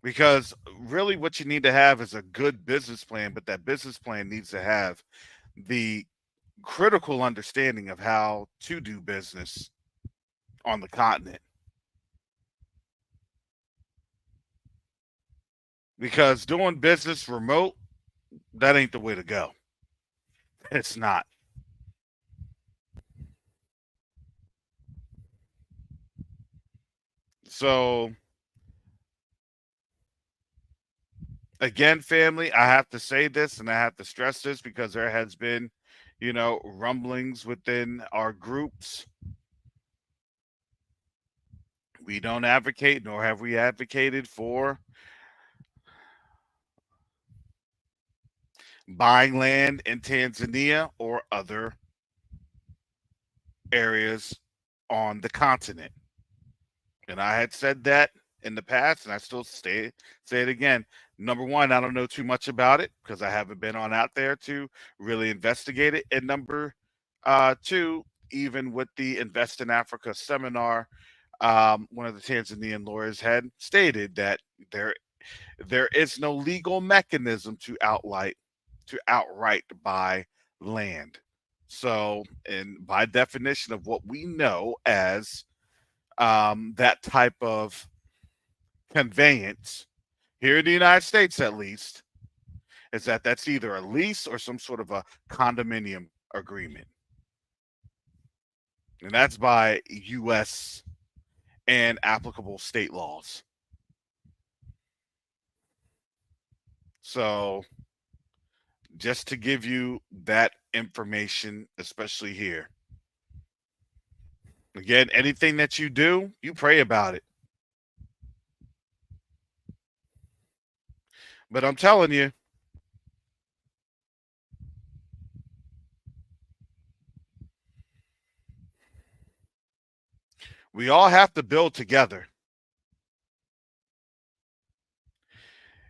Speaker 3: Because really, what you need to have is a good business plan, but that business plan needs to have the critical understanding of how to do business on the continent. Because doing business remote, that ain't the way to go. It's not. So, again, family, I have to say this and I have to stress this because there has been, rumblings within our groups. We don't advocate, nor have we advocated for buying land in Tanzania or other areas on the continent. And I had said that in the past, and I still say it again. Number one, I don't know too much about it because I haven't been on out there to really investigate it. And number two, even with the Invest in Africa seminar, one of the Tanzanian lawyers had stated that there is no legal mechanism to outright buy land. So, and by definition of what we know as that type of conveyance here in the United States, at least, is that that's either a lease or some sort of a condominium agreement, and that's by U.S. and applicable state laws. So just to give you that information, especially here. Again, anything that you do, you pray about it. But I'm telling you, we all have to build together.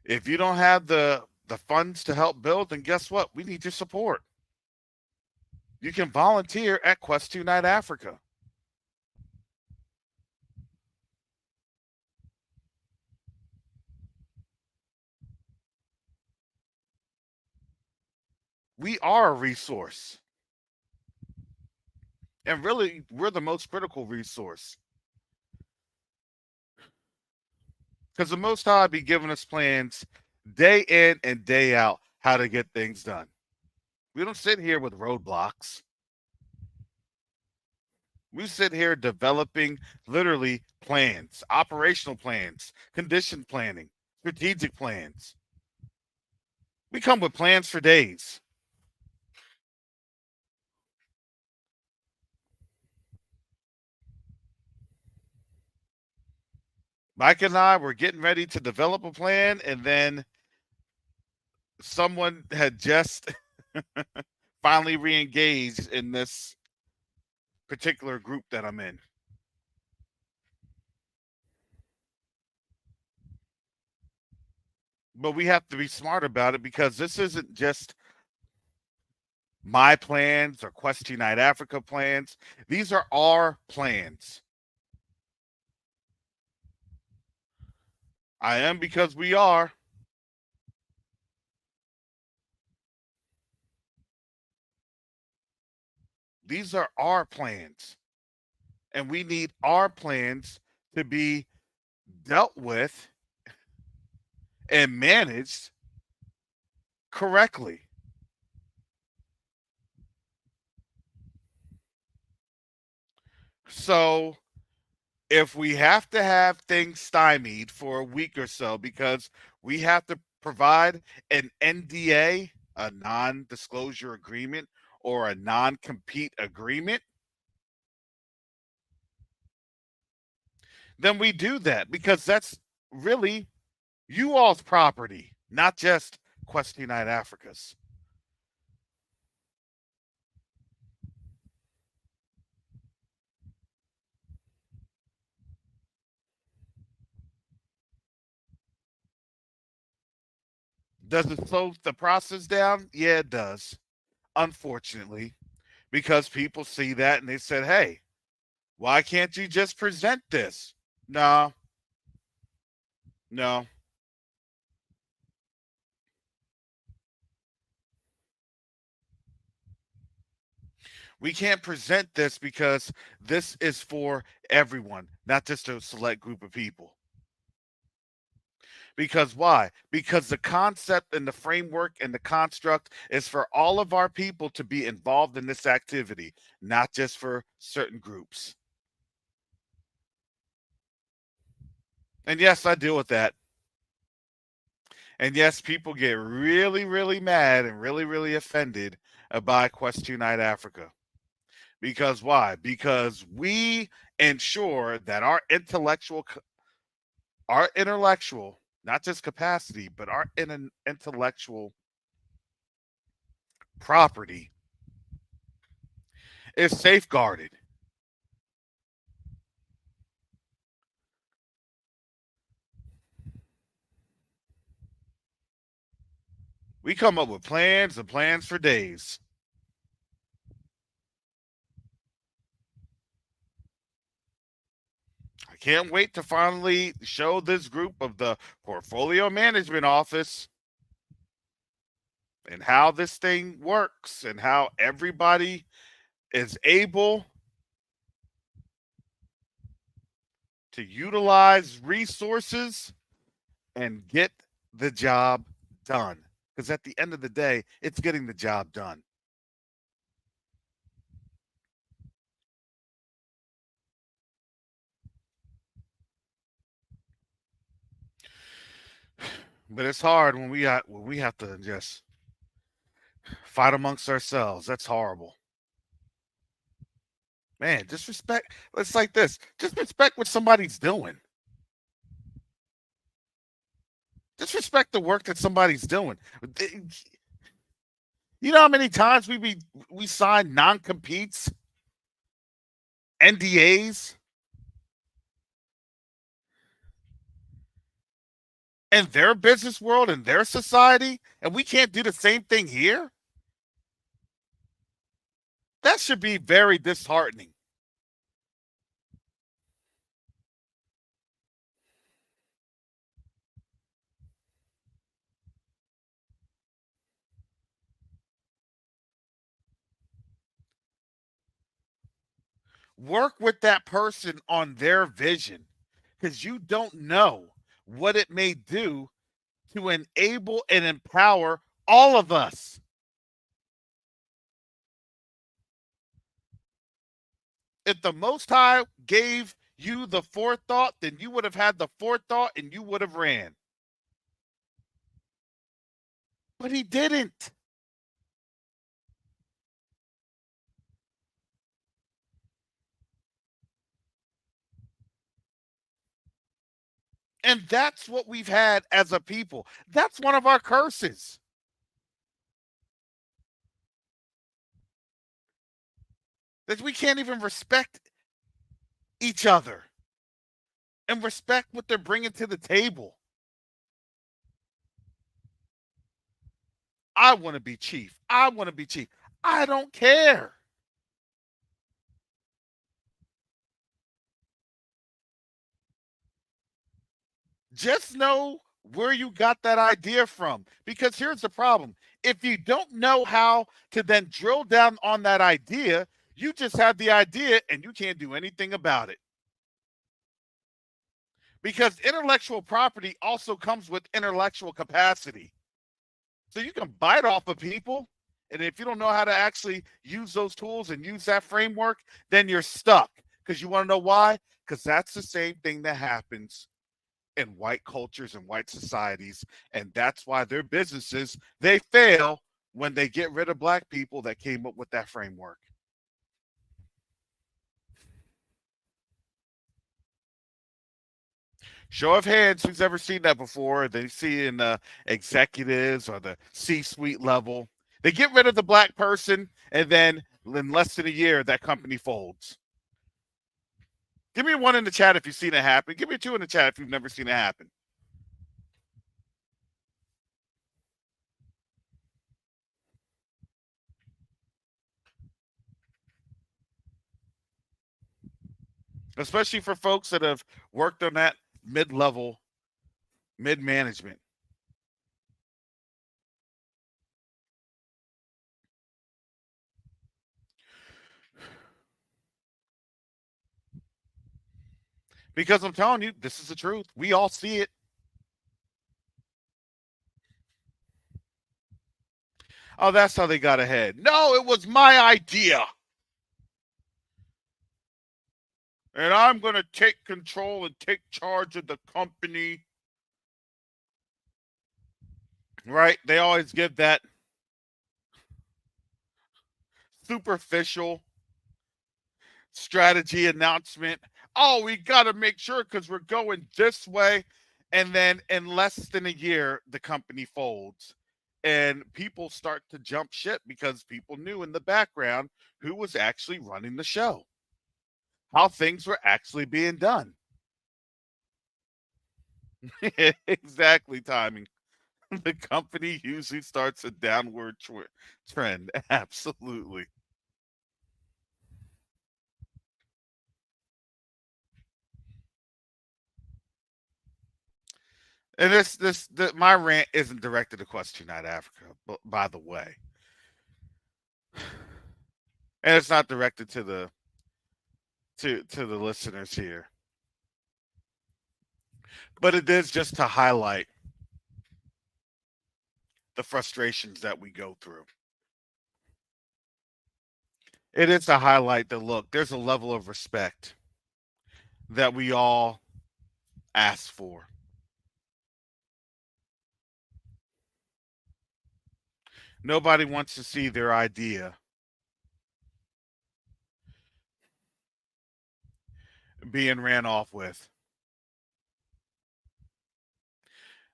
Speaker 3: If you don't have the funds to help build, then guess what? We need your support. You can volunteer at Quest2 Night Africa. We are a resource. And really, we're the most critical resource. Because the Most High be giving us plans day in and day out how to get things done. We don't sit here with roadblocks. We sit here developing literally plans, operational plans, condition planning, strategic plans. We come with plans for days. Mike and I were getting ready to develop a plan, and then someone had just finally re-engaged in this particular group that I'm in. But we have to be smart about it because this isn't just my plans or Quest Night Africa plans. These are our plans. I am because we are. These are our plans. And we need our plans to be dealt with and managed correctly. So if we have to have things stymied for a week or so because we have to provide an NDA, a non disclosure agreement, or a non compete agreement, then we do that because that's really you all's property, not just Quest Night Africa's. Does it slow the process down? Yeah, it does. Unfortunately, because people see that and they said, hey, why can't you just present this? No, no. We can't present this because this is for everyone, not just a select group of people. Because why? Because the concept and the framework and the construct is for all of our people to be involved in this activity, not just for certain groups. And yes, I deal with that. And yes, people get really, really mad and really, really offended by Quest Night Africa. Because why? Because we ensure that our intellectual, not just capacity, but our intellectual property is safeguarded. We come up with plans and plans for days. I can't wait to finally show this group of the Portfolio Management Office and how this thing works and how everybody is able to utilize resources and get the job done. Because at the end of the day, it's getting the job done. But it's hard when we have to just Fight amongst ourselves. That's horrible. Man, just respect. It's like this. Just respect what somebody's doing. Just respect the work that somebody's doing. You know how many times we sign non-competes, NDAs, in their business world, in their society, and we can't do the same thing here? That should be very disheartening. Work with that person on their vision because you don't know what it may do to enable and empower all of us. If the Most High gave you the forethought, then you would have had the forethought and you would have ran. But he didn't. And that's what we've had as a people. That's one of our curses. That we can't even respect each other and respect what they're bringing to the table. I want to be chief. I want to be chief. I don't care. Just know where you got that idea from. Because here's the problem. If you don't know how to then drill down on that idea, you just have the idea and you can't do anything about it. Because intellectual property also comes with intellectual capacity. So you can bite off of people. And if you don't know how to actually use those tools and use that framework, then you're stuck. Because you want to know why? Because that's the same thing that happens in white cultures and white societies. And that's why their businesses, they fail when they get rid of black people that came up with that framework. Show of hands, who's ever seen that before? They see in the executives or the C-suite level. They get rid of the black person, and then in less than a year, that company folds. Give me one in the chat if you've seen it happen. Give me two in the chat if you've never seen it happen. Especially for folks that have worked on that mid-level, mid-management. Because I'm telling you, this is the truth. We all see it. Oh, that's how they got ahead. No, it was my idea. And I'm going to take control and take charge of the company. Right? They always give that superficial strategy announcement. Oh, we got to make sure because we're going this way. And then in less than a year, the company folds. And people start to jump ship because people knew in the background who was actually running the show, how things were actually being done. Exactly, timing. The company usually starts a downward trend. Absolutely. And my rant isn't directed to Question Night Africa, but by the way, and it's not directed to the listeners here, but it is just to highlight the frustrations that we go through. It is to highlight that look, there's a level of respect that we all ask for. Nobody wants to see their idea being ran off with.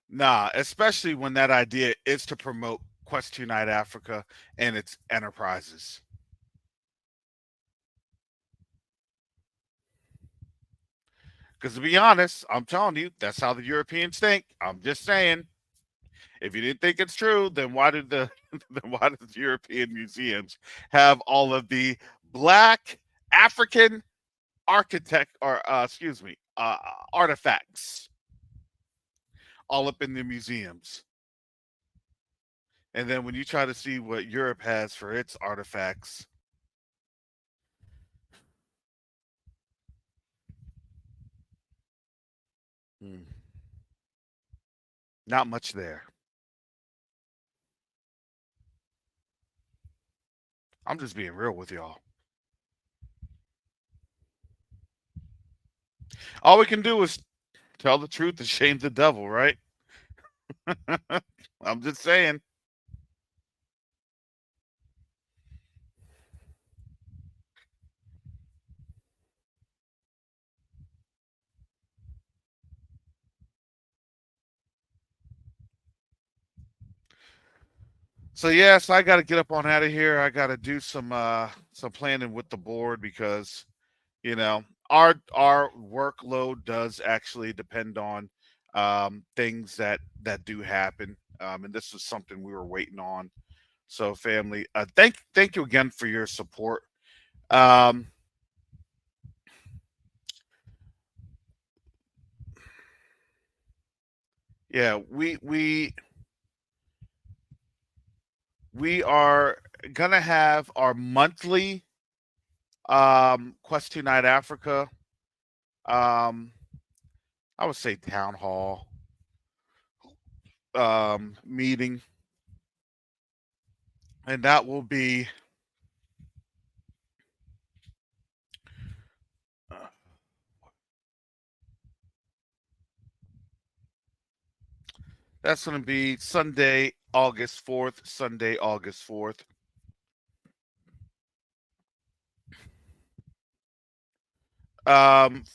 Speaker 3: Nah, especially when that idea is to promote Quest Unite Africa and its enterprises. Because to be honest, I'm telling you, that's how the Europeans think. I'm just saying. If you didn't think it's true, then why did the then why did the European museums have all of the black African architect or excuse me artifacts all up in the museums? And then when you try to see what Europe has for its artifacts, hmm, not much there. I'm just being real with y'all. All we can do is tell the truth and shame the devil, right? I'm just saying. So yes, I got to get up on out of here. I got to do some planning with the board because you know our workload does actually depend on things that do happen, and this is something we were waiting on. So family, thank you again for your support. Um, yeah, we are gonna have our monthly Quest 2 Night Africa, um, I would say town hall meeting, and that will be uh, that's going to be Sunday, August 4th. Sunday, August 4th.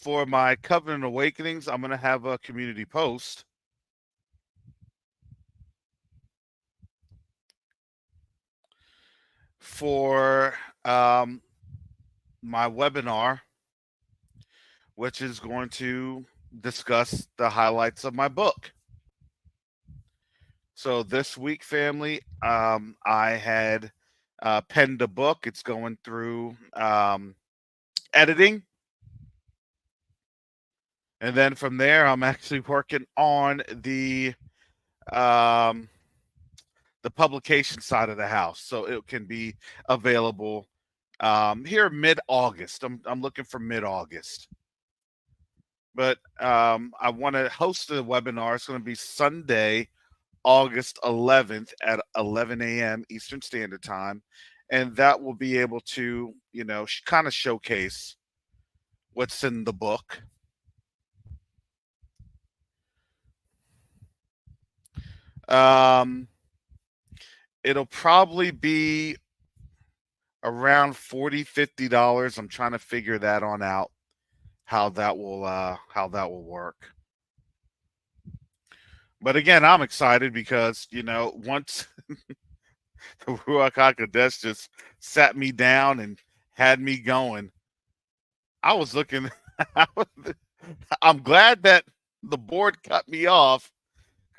Speaker 3: For my Covenant Awakenings, I'm going to have a community post. For my webinar, which is going to discuss the highlights of my book. So this week, family, I had penned a book. It's going through editing. And then from there, I'm actually working on um, the publication side of the house, so it can be available here mid-August. I'm looking for mid-August, but I want to host a webinar. It's going to be Sunday, August 11th at 11 a.m. Eastern Standard Time, and that will be able to kind of showcase what's in the book. Um, it'll probably be around $40-$50. I'm trying to figure that on out, how that will work. But again, I'm excited because once the Ruach Hakodesh just sat me down and had me going, I was looking. I'm glad that the board cut me off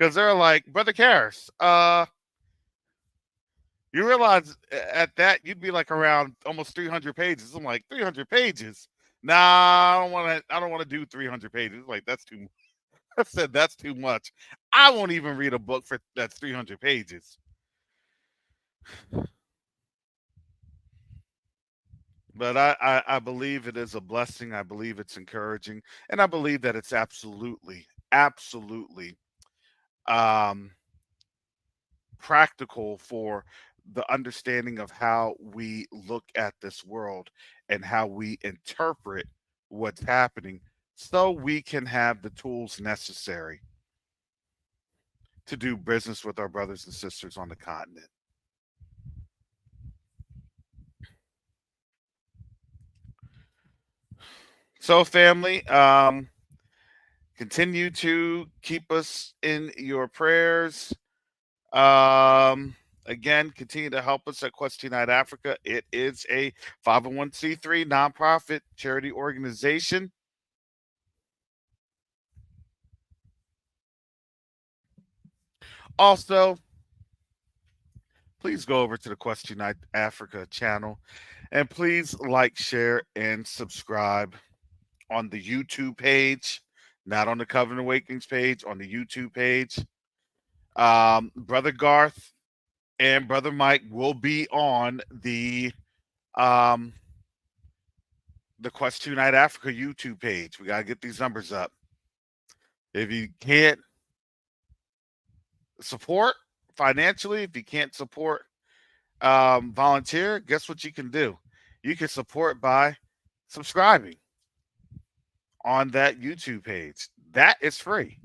Speaker 3: because they're like, Brother Karras, you realize at that you'd be like around almost 300 pages. I'm like, 300 pages? Nah, I don't want to. I don't want to do 300 pages. Like that's too. I said that's too much. I won't even read a book for that's 300 pages. But I believe it is a blessing. I believe it's encouraging, and I believe that it's absolutely um, practical for the understanding of how we look at this world and how we interpret what's happening so we can have the tools necessary to do business with our brothers and sisters on the continent. So, family, continue to keep us in your prayers. Again, continue to help us at Quest United Africa. It is a 501c3 nonprofit charity organization. Also, please go over to the Quest United Africa channel and please like, share, and subscribe on the YouTube page, not on the Covenant Awakenings page, on the YouTube page. Brother Garth and Brother Mike will be on um, the Quest United Africa YouTube page. We gotta get these numbers up. If you can't support financially, if you can't support volunteer, guess what you can do? You can support by subscribing on that YouTube page. That is free.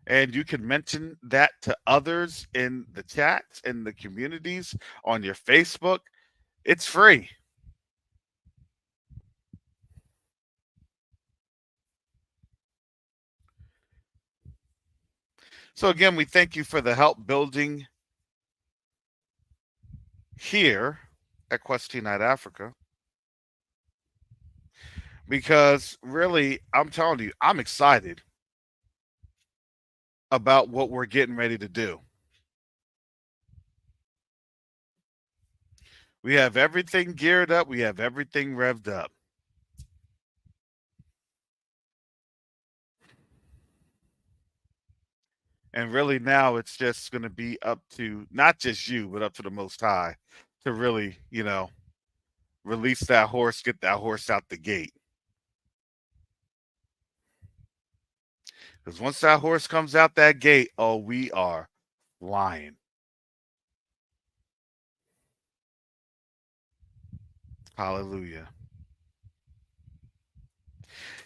Speaker 3: And you can mention that to others in the chats, in the communities, on your Facebook. It's free. So, again, we thank you for the help building here at Quest United Africa. Because really, I'm telling you, I'm excited about what we're getting ready to do. We have everything geared up, we have everything revved up. And really now it's just going to be up to not just you, but up to the Most High to really, release that horse, get that horse out the gate. Because once that horse comes out that gate, oh, we are flying. Hallelujah.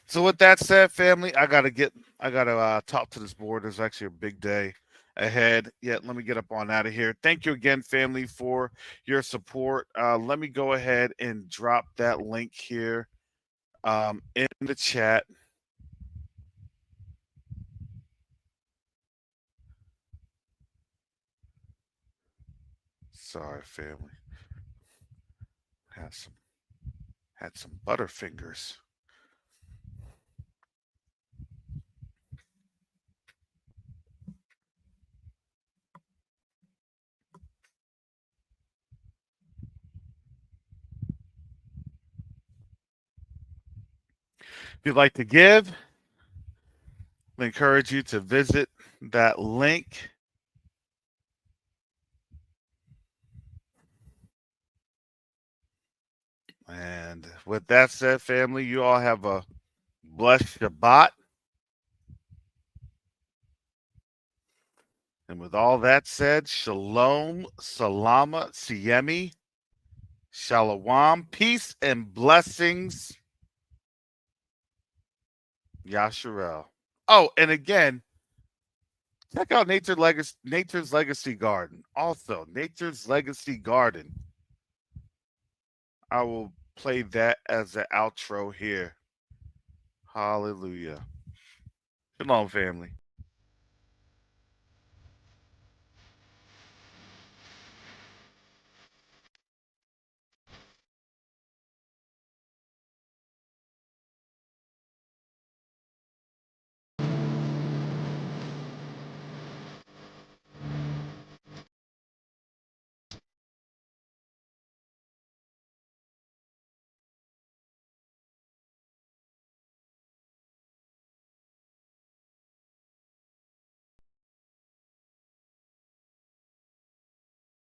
Speaker 3: So with that said, family, I gotta talk to this board. There's actually a big day ahead. Yeah, let me get up on out of here. Thank you again, family, for your support. Let me go ahead and drop that link here in the chat. Sorry, family. Had some butterfingers. If you'd like to give, I encourage you to visit that link. And with that said, family, you all have a blessed Shabbat. And with all that said, shalom, salama, siemi, shalom, peace and blessings, Yasharel. Oh, and again, check out Nature's Legacy Garden. Also, Nature's Legacy Garden. I will play that as the outro here. Hallelujah. Shalom, family.